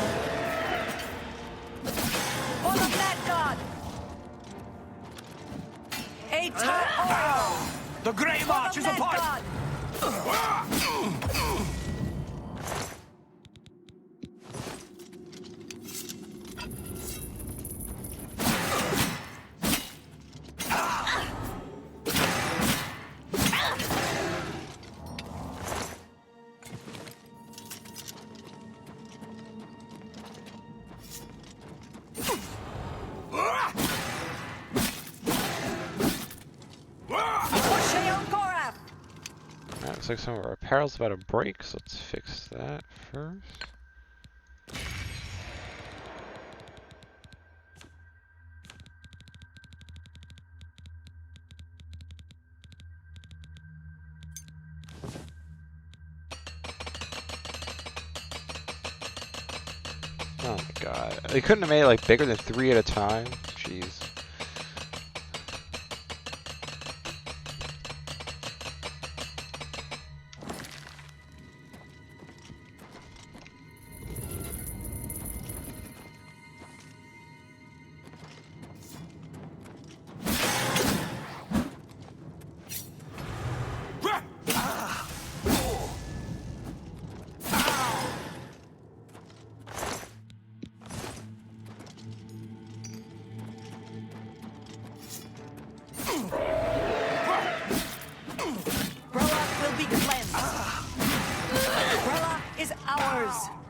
For the Mad God! The Grey March is upon you! Looks like some of our apparel's about to break, so let's fix that first. Oh my god. They couldn't have made it like bigger than 3 at a time? Jeez.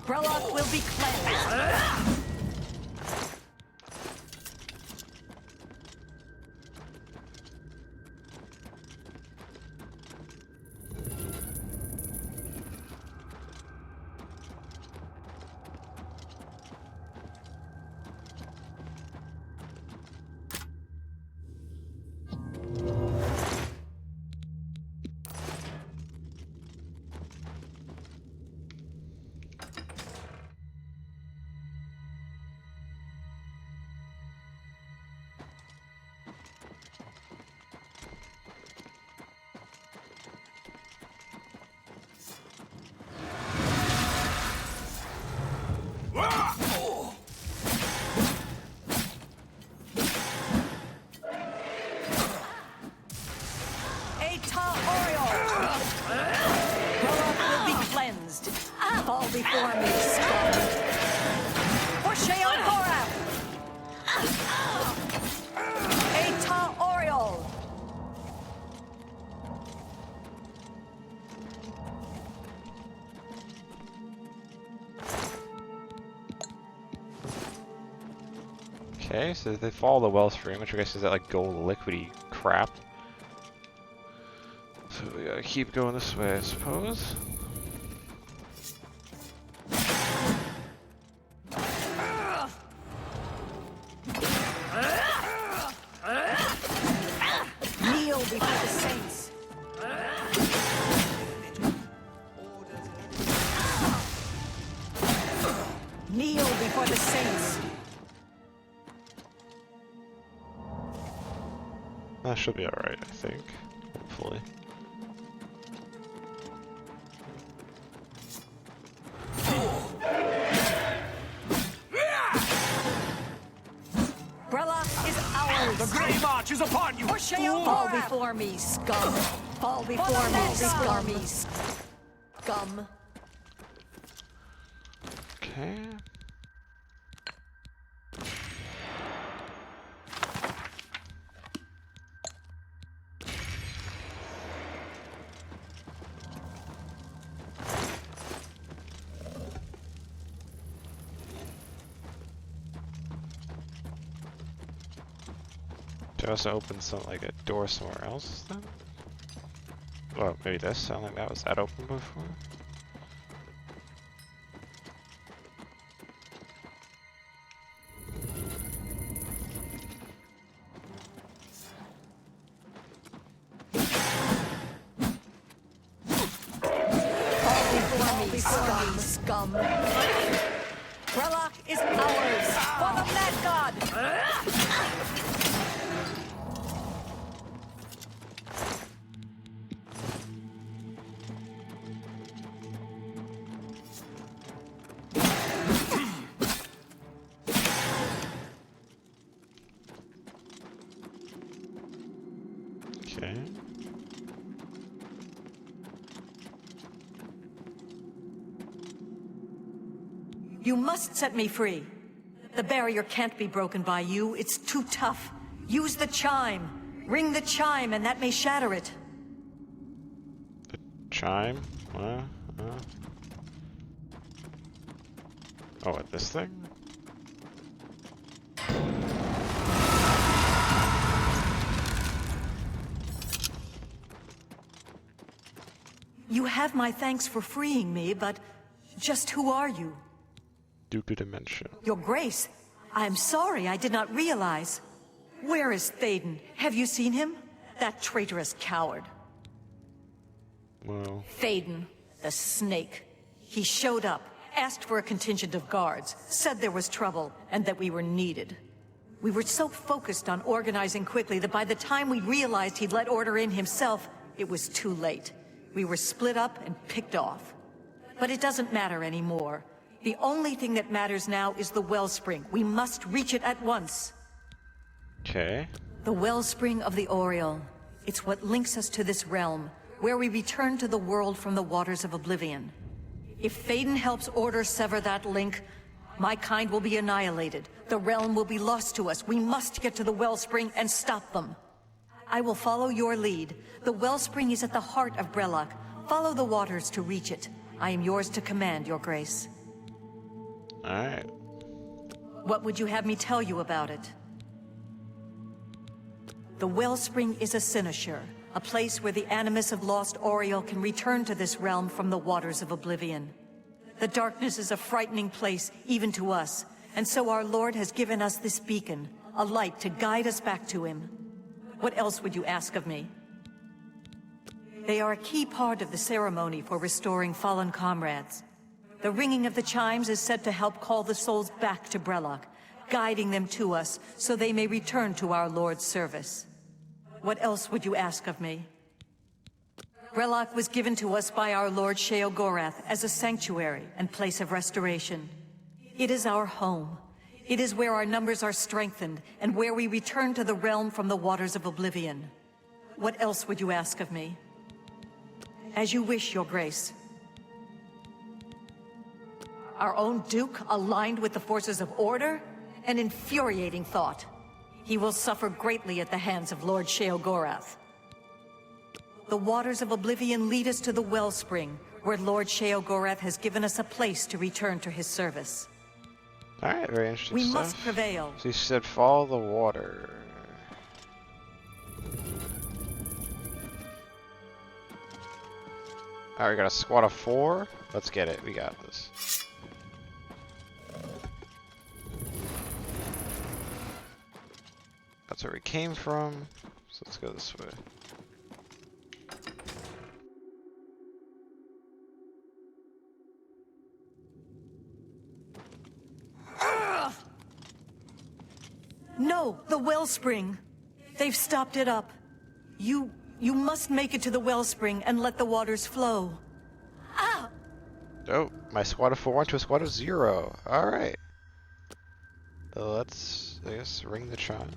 Brellock will be cleansed. Fall before me, scum. For Sheol Gorab! Eta Oriole! Okay, so they follow the wellspring, which I guess is that like gold liquidy crap. So we gotta keep going this way, I suppose. Kneel before the saints. Kneel before the saints. That should be alright, I think. Hopefully. Brella is ours. The Grey March is upon you! Fall before me, scum. Fall before me, scum. Scum. Okay. Should I also open some like a door somewhere else then? Well, maybe this sound like that was that open before? Fall before me, scum. Brella is ours. For the Mad God. You must set me free. The barrier can't be broken by you. It's too tough. Use the chime. Ring the chime, and that may shatter it. The chime? Oh, what, this thing? You have my thanks for freeing me, but just who are you? Duke Dimension. Your Grace, I'm sorry, I did not realize. Where is Thaden? Have you seen him? That traitorous coward. Well... Thaden, the snake. He showed up, asked for a contingent of guards, said there was trouble, and that we were needed. We were so focused on organizing quickly that by the time we realized he'd let order in himself, it was too late. We were split up and picked off. But it doesn't matter anymore. The only thing that matters now is the wellspring. We must reach it at once. Okay. The wellspring of the Oriole. It's what links us to this realm, where we return to the world from the waters of Oblivion. If Thaden helps Order sever that link, my kind will be annihilated. The realm will be lost to us. We must get to the wellspring and stop them. I will follow your lead. The wellspring is at the heart of Brellock. Follow the waters to reach it. I am yours to command, Your Grace. Alright. What would you have me tell you about it? The wellspring is a cynosure, a place where the animus of Lost Oriole can return to this realm from the waters of Oblivion. The darkness is a frightening place, even to us, and so our Lord has given us this beacon, a light to guide us back to him. What else would you ask of me? They are a key part of the ceremony for restoring fallen comrades. The ringing of the chimes is said to help call the souls back to Brellock, guiding them to us so they may return to our Lord's service. What else would you ask of me? Brellock was given to us by our Lord Sheogorath as a sanctuary and place of restoration. It is our home. It is where our numbers are strengthened and where we return to the realm from the waters of Oblivion. What else would you ask of me? As you wish, Your Grace. Our own Duke aligned with the forces of Order? An infuriating thought. He will suffer greatly at the hands of Lord Sheogorath. The waters of Oblivion lead us to the wellspring, where Lord Sheogorath has given us a place to return to his service. Alright, very interesting We stuff. must prevail. So you said follow the water. Alright, we got a squad of 4. Let's get it. We got this. That's where we came from. So let's go this way. No, the wellspring. They've stopped it up. You must make it to the wellspring and let the waters flow. Ah! Oh, my squad of 4 went to a squad of 0. Alright. Let's, I guess, ring the chime.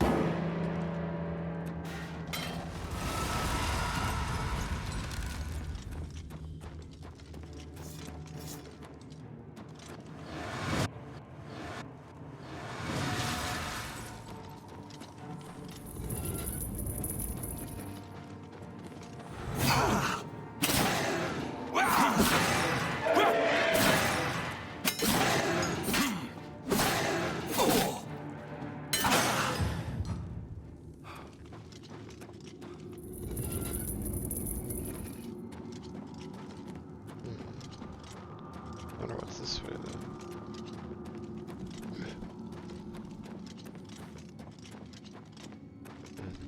I wonder what's this way then.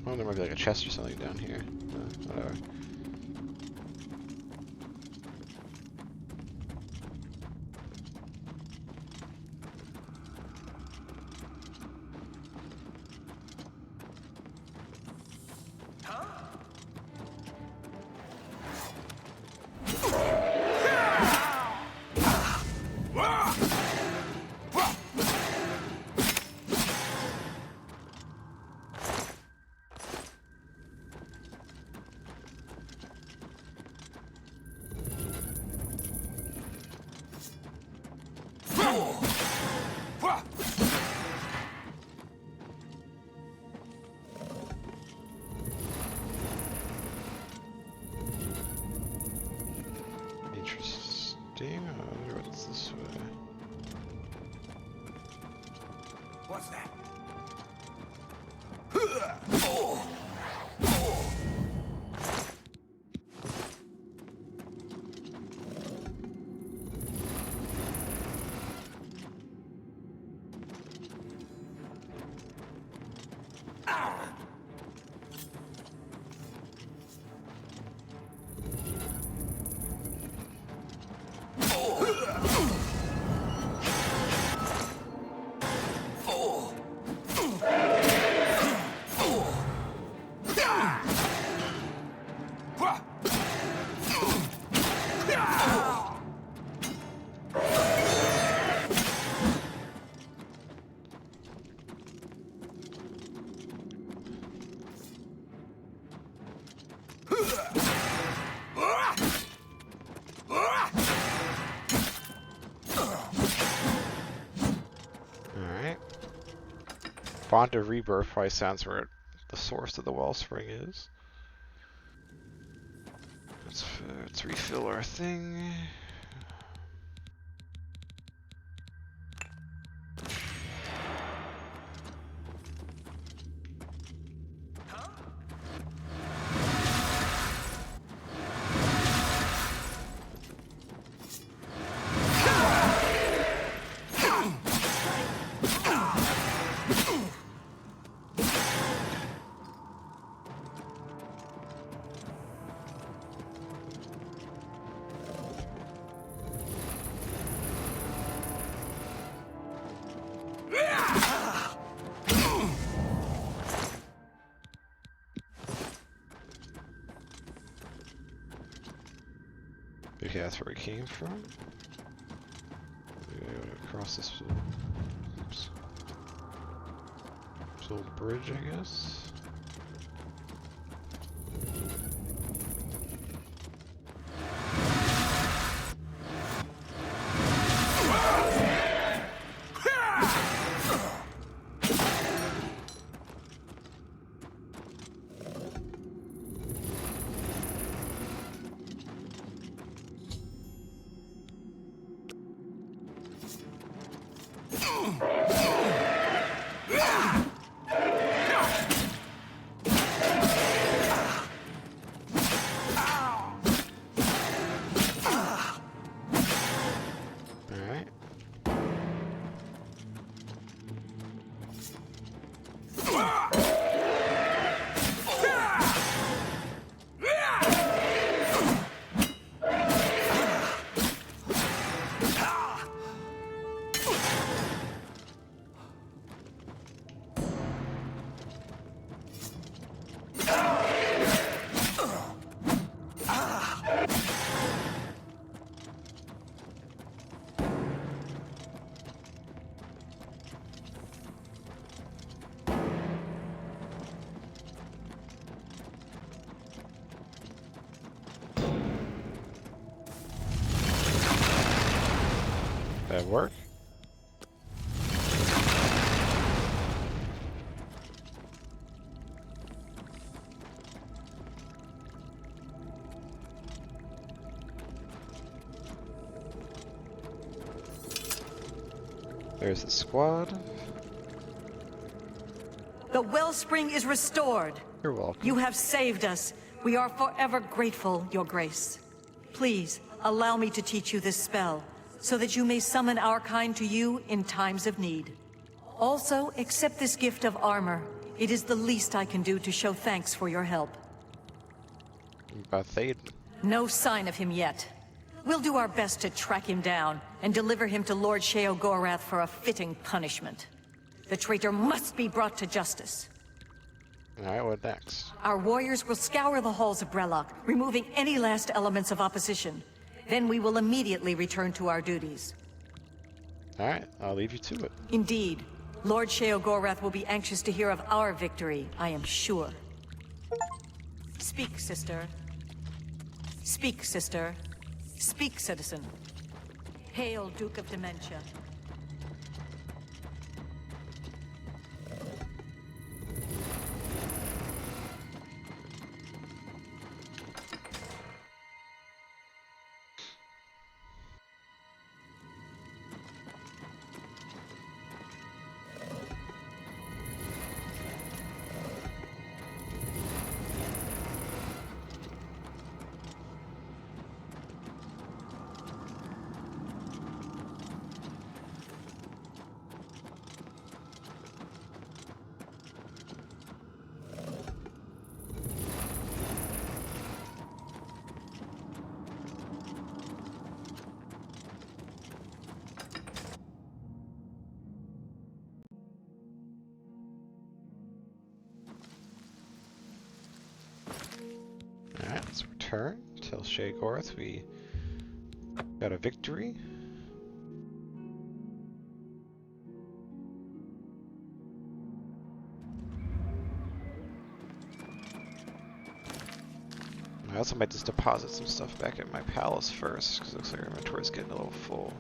Well, there might be like a chest or something down here. Whatever. emptying. I wonder what's this way. What's that? Bond of Rebirth probably sounds where the source of the wellspring is. Let's refill our thing. Okay, that's where we came from. Across this, oops, this little bridge, I guess. That work? There's the squad. The wellspring is restored. You're welcome. You have saved us. We are forever grateful, Your Grace. Please, allow me to teach you this spell, so that you may summon our kind to you in times of need. Also, accept this gift of armor. It is the least I can do to show thanks for your help. About Thaden. No sign of him yet. We'll do our best to track him down and deliver him to Lord Sheogorath for a fitting punishment. The traitor must be brought to justice. Alright, what next? Our warriors will scour the halls of Brellock, removing any last elements of opposition. Then we will immediately return to our duties. Alright, I'll leave you to it. Indeed. Lord Sheogorath will be anxious to hear of our victory, I am sure. Speak, sister. Speak, sister. Speak, citizen. Hail, Duke of Dementia. turn. Till Shagorth, we got a victory. I also might just deposit some stuff back at my palace first, because it looks like our inventory's getting a little full.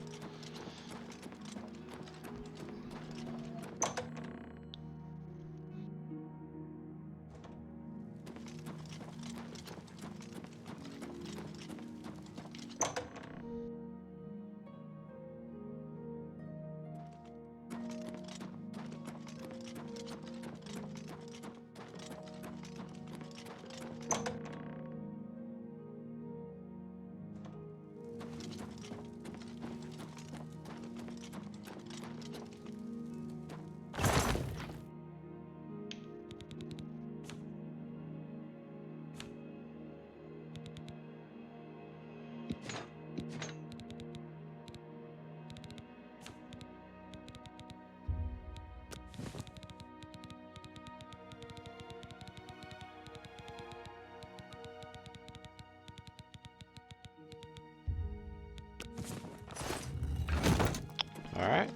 Alright.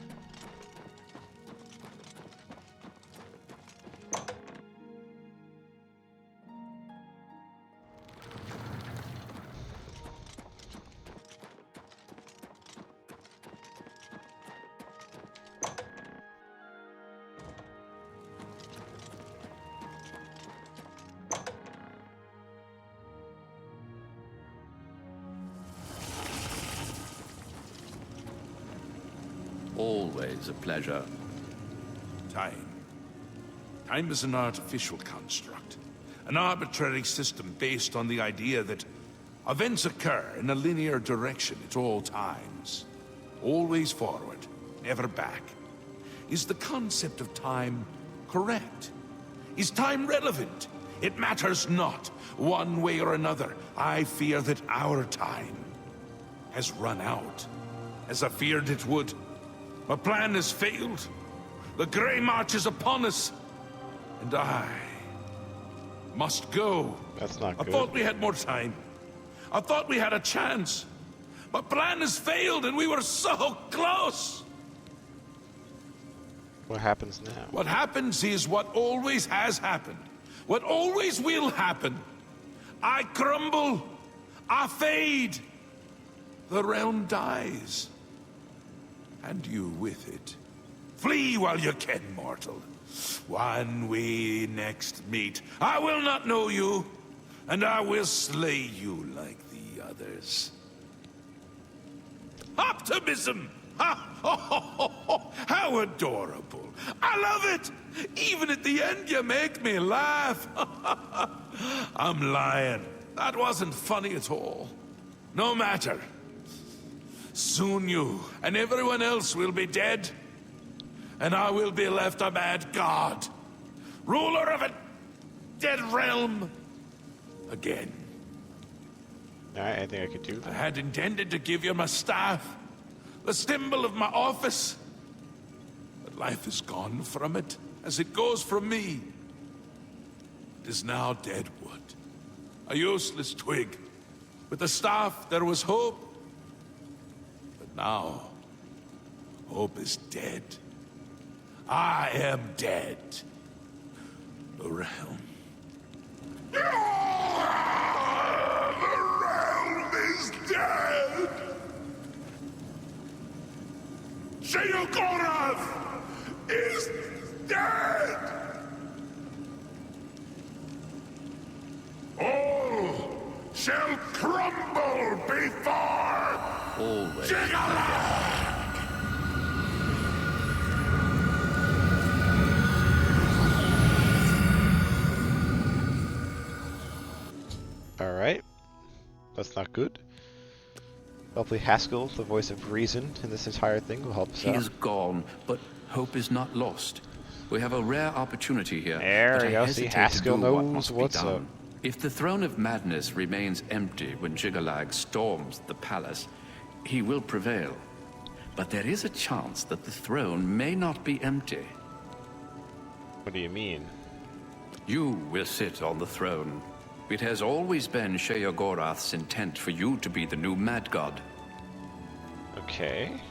Always a pleasure. Time. Time is an artificial construct. An arbitrary system based on the idea that events occur in a linear direction at all times. Always forward, never back. Is the concept of time correct? Is time relevant? It matters not. One way or another, I fear that our time has run out, as I feared it would. My plan has failed. The Grey March is upon us. And I must go. That's not good. I thought we had more time. I thought we had a chance. My plan has failed and we were so close. What happens now? What happens is what always has happened. What always will happen. I crumble. I fade. The realm dies. And you with it. Flee while you can, mortal. When we next meet, I will not know you, and I will slay you like the others. Optimism! Ha! How adorable. I love it! Even at the end, you make me laugh. I'm lying. That wasn't funny at all. No matter. Soon you and everyone else will be dead, and I will be left a mad god, ruler of a dead realm again. Alright, I think I could do I that. had intended to give you my staff, the symbol of my office, but life is gone from it, as it goes from me. It is now dead wood, a useless twig. With the staff, there was hope. Now, hope is dead. I am dead. The realm. The realm is dead! Sheogorath is dead! All shall crumble before Always. Alright. That's not good. Hopefully Haskell, the voice of reason in this entire thing, will help us He out. is gone, but hope is not lost. We have a rare opportunity here. There but we I go. hesitate See, Haskell to do what knows must be what's done. up. If the Throne of Madness remains empty when Jigalag storms the palace, he will prevail. But there is a chance that the throne may not be empty. What do you mean? You will sit on the throne. It has always been Sheogorath's intent for you to be the new Mad God. Okay.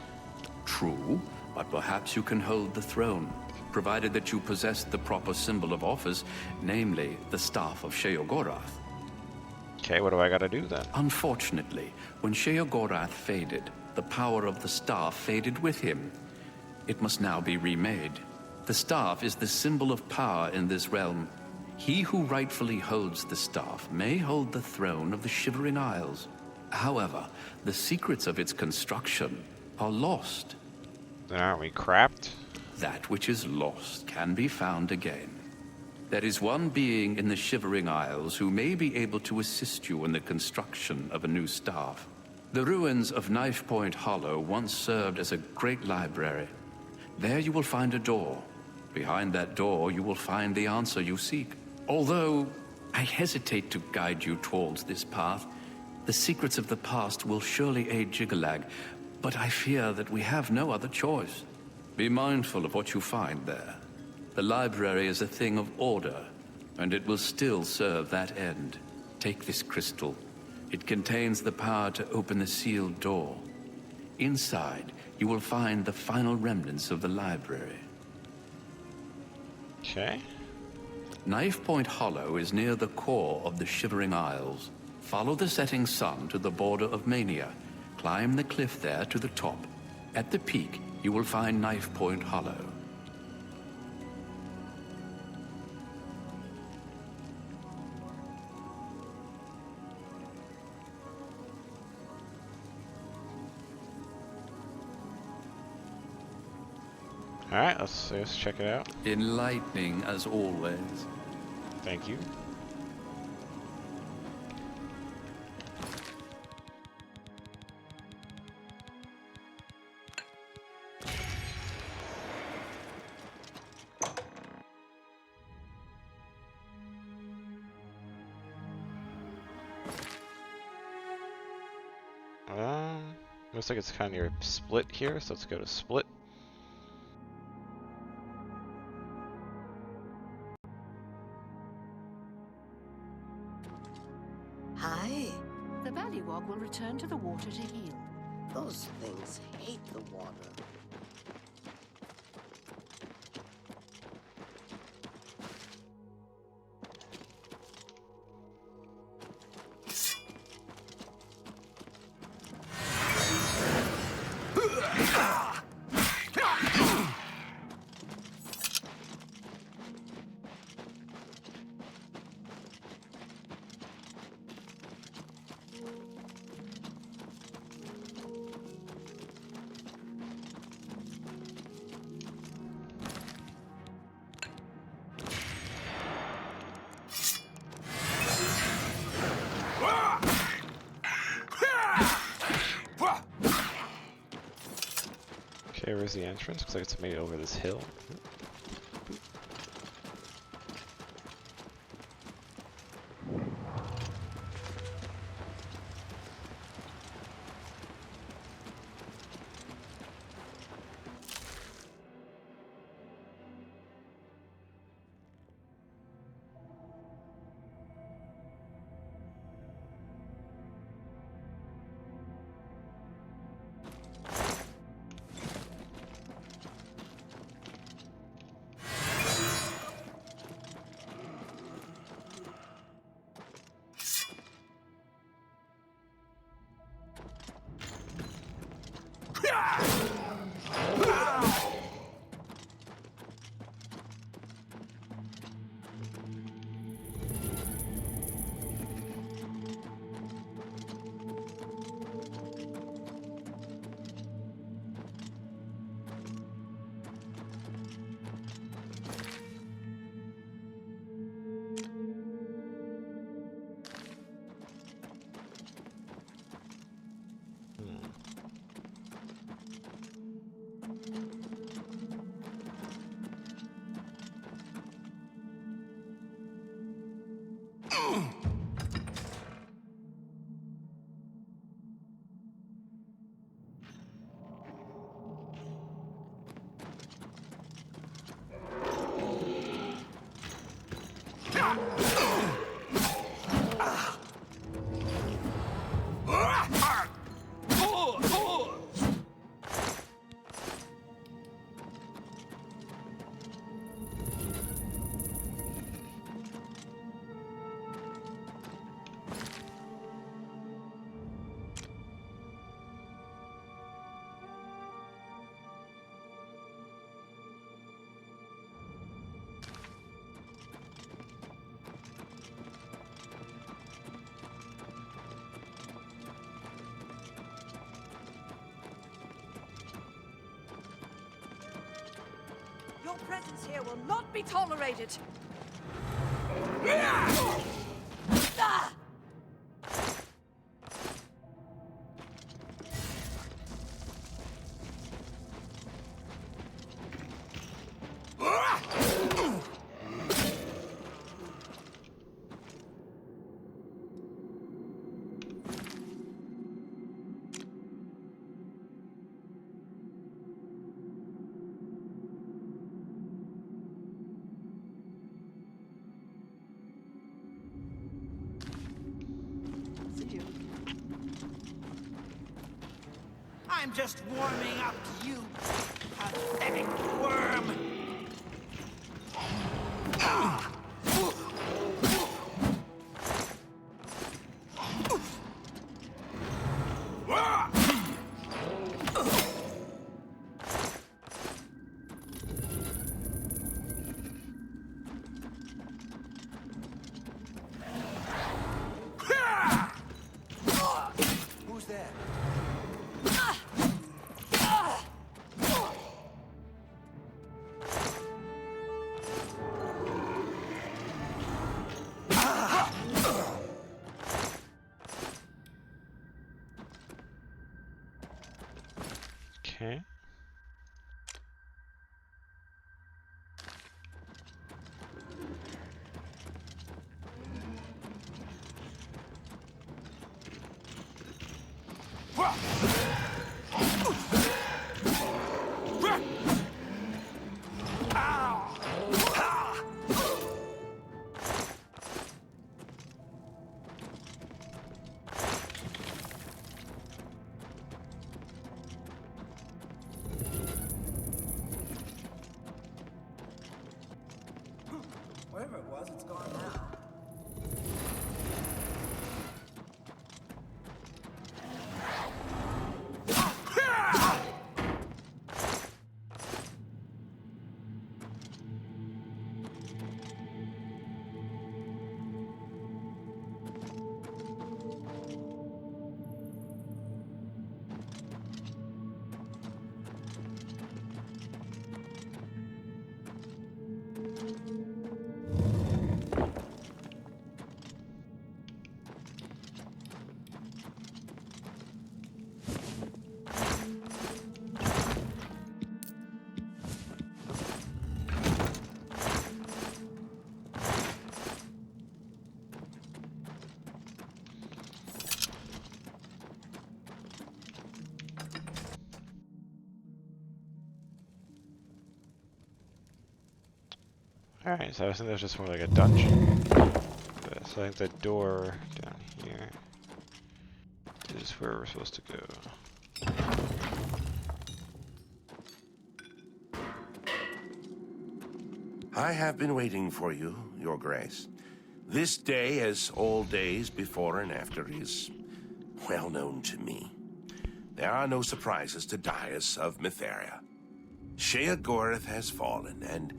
True, but perhaps you can hold the throne, provided that you possess the proper symbol of office, namely the Staff of Sheogorath. Okay, what do I gotta do then? Unfortunately, when Sheogorath faded, the power of the staff faded with him. It must now be remade. The staff is the symbol of power in this realm. He who rightfully holds the staff may hold the throne of the Shivering Isles. However, the secrets of its construction are lost. Then aren't we crapped? That which is lost can be found again. There is one being in the Shivering Isles who may be able to assist you in the construction of a new staff. The ruins of Knife Point Hollow once served as a great library. There you will find a door. Behind that door you will find the answer you seek. Although I hesitate to guide you towards this path, the secrets of the past will surely aid Jiggalag, but I fear that we have no other choice. Be mindful of what you find there. The library is a thing of order, and it will still serve that end. Take this crystal. It contains the power to open the sealed door. Inside, you will find the final remnants of the library. Okay. Knife Point Hollow is near the core of the Shivering Isles. Follow the setting sun to the border of Mania. Climb the cliff there to the top. At the peak, you will find Knife Point Hollow. Alright, let's check it out. Enlightening as always. Thank you. Looks like it's kind of near Split here, so let's go to Split. Hi. The Valleywog will return to the water to heal. Those things hate the water. Okay, where's the entrance? Looks like it's made it over this hill. Your presence here will not be tolerated. I'm just warming up to you, pathetic worm. Who's that? Okay. Wherever it was, it's gone now. Alright, so I think there's just more like a dungeon. So I think the door down here is where we're supposed to go. I have been waiting for you, Your Grace. This day, as all days before and after, is well known to me. There are no surprises to Dias of Mytheria. Sheogorath has fallen, and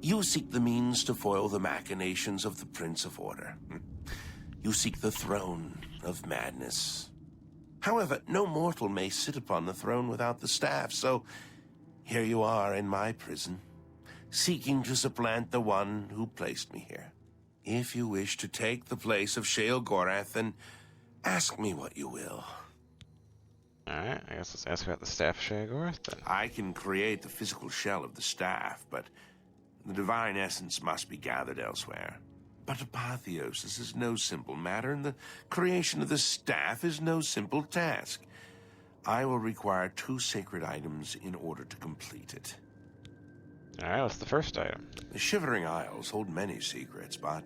you seek the means to foil the machinations of the Prince of Order. You seek the throne of madness. However, no mortal may sit upon the throne without the staff, so here you are in my prison, seeking to supplant the one who placed me here. If you wish to take the place of Sheogorath, then ask me what you will. Alright, I guess let's ask about the staff of Sheogorath then. I can create the physical shell of the staff, but the divine essence must be gathered elsewhere. But apotheosis is no simple matter, and the creation of the staff is no simple task. I will require 2 sacred items in order to complete it. Alright, what's the first item? The Shivering Isles hold many secrets, but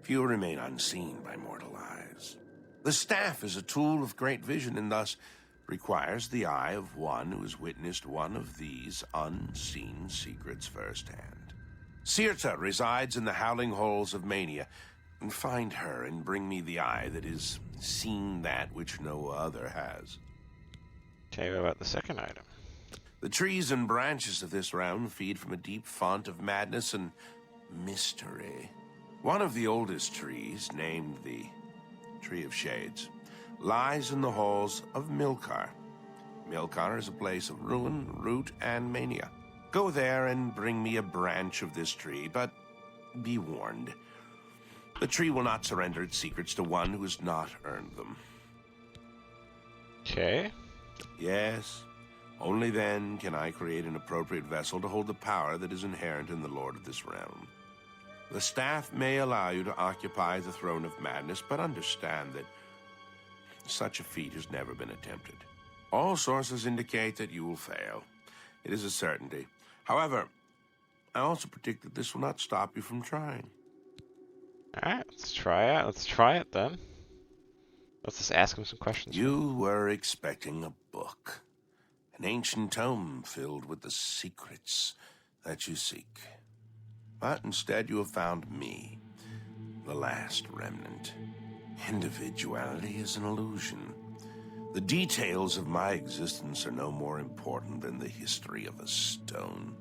few remain unseen by mortal eyes. The staff is a tool of great vision, and thus requires the eye of one who has witnessed one of these unseen secrets firsthand. Sirta resides in the howling halls of Mania. And find her and bring me the eye that has seen that which no other has. Okay, what about the second item? The trees and branches of this realm feed from a deep font of madness and mystery. One of the oldest trees, named the Tree of Shades, lies in the halls of Milkar. Milkar is a place of ruin, root, and mania. Go there and bring me a branch of this tree, but be warned. The tree will not surrender its secrets to one who has not earned them. Okay. Yes, only then can I create an appropriate vessel to hold the power that is inherent in the Lord of this realm. The staff may allow you to occupy the throne of madness, but understand that such a feat has never been attempted. All sources indicate that you will fail. It is a certainty. However, I also predict that this will not stop you from trying. Alright, let's try it. Let's try it then. Let's just ask him some questions. You were expecting a book. An ancient tome filled with the secrets that you seek. But instead you have found me, the last remnant. Individuality is an illusion. The details of my existence are no more important than the history of a stone.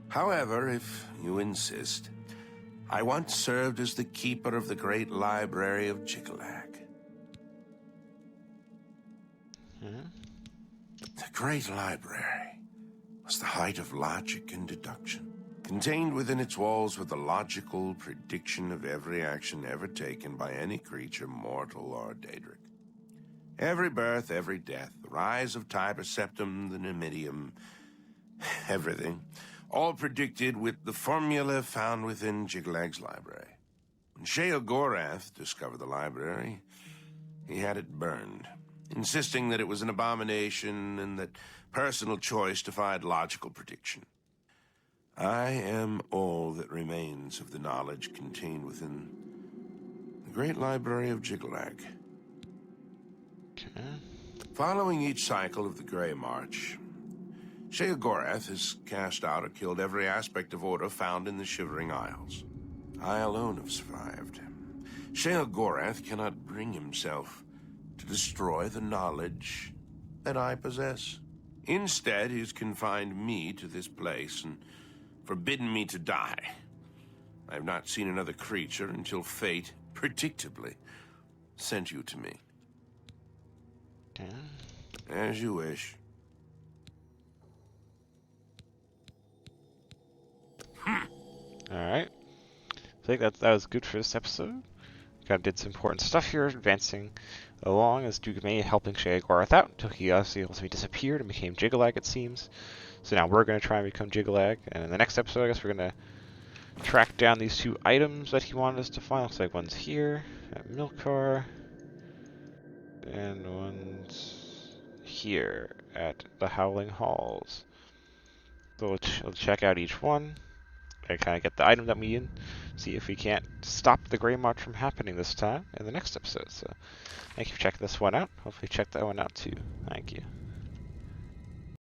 However, if you insist, I once served as the keeper of the great library of Jiggalag. The great library was the height of logic and deduction. Contained within its walls were the logical prediction of every action ever taken by any creature, mortal or Daedric. Every birth, every death, the rise of Tiber Septim, the Numidium, everything, all predicted with the formula found within Jiglag's library. When Sheogorath discovered the library, he had it burned, insisting that it was an abomination and that personal choice defied logical prediction. I am all that remains of the knowledge contained within the great library of Jiggalag. Okay. Following each cycle of the Grey March, Sheogorath has cast out or killed every aspect of order found in the Shivering Isles. I alone have survived. Sheogorath cannot bring himself to destroy the knowledge that I possess. Instead, he's confined me to this place and forbidden me to die. I have not seen another creature until fate, predictably, sent you to me. Okay. As you wish. Alright. I think that was good for this episode. Kind of did some important stuff here, advancing along as Duke May helping Sheogorath out until he ultimately disappeared and became Jiggalag, it seems. So now we're going to try and become Jiggalag, and in the next episode I guess we're going to track down these two items that he wanted us to find. Looks like one's here at Milkar, and one's here at the Howling Halls. So we'll check out each one and kind of get the item that we need, see if we can't stop the Grey March from happening this time in the next episode. So thank you for checking this one out. Hopefully check that one out too. Thank you.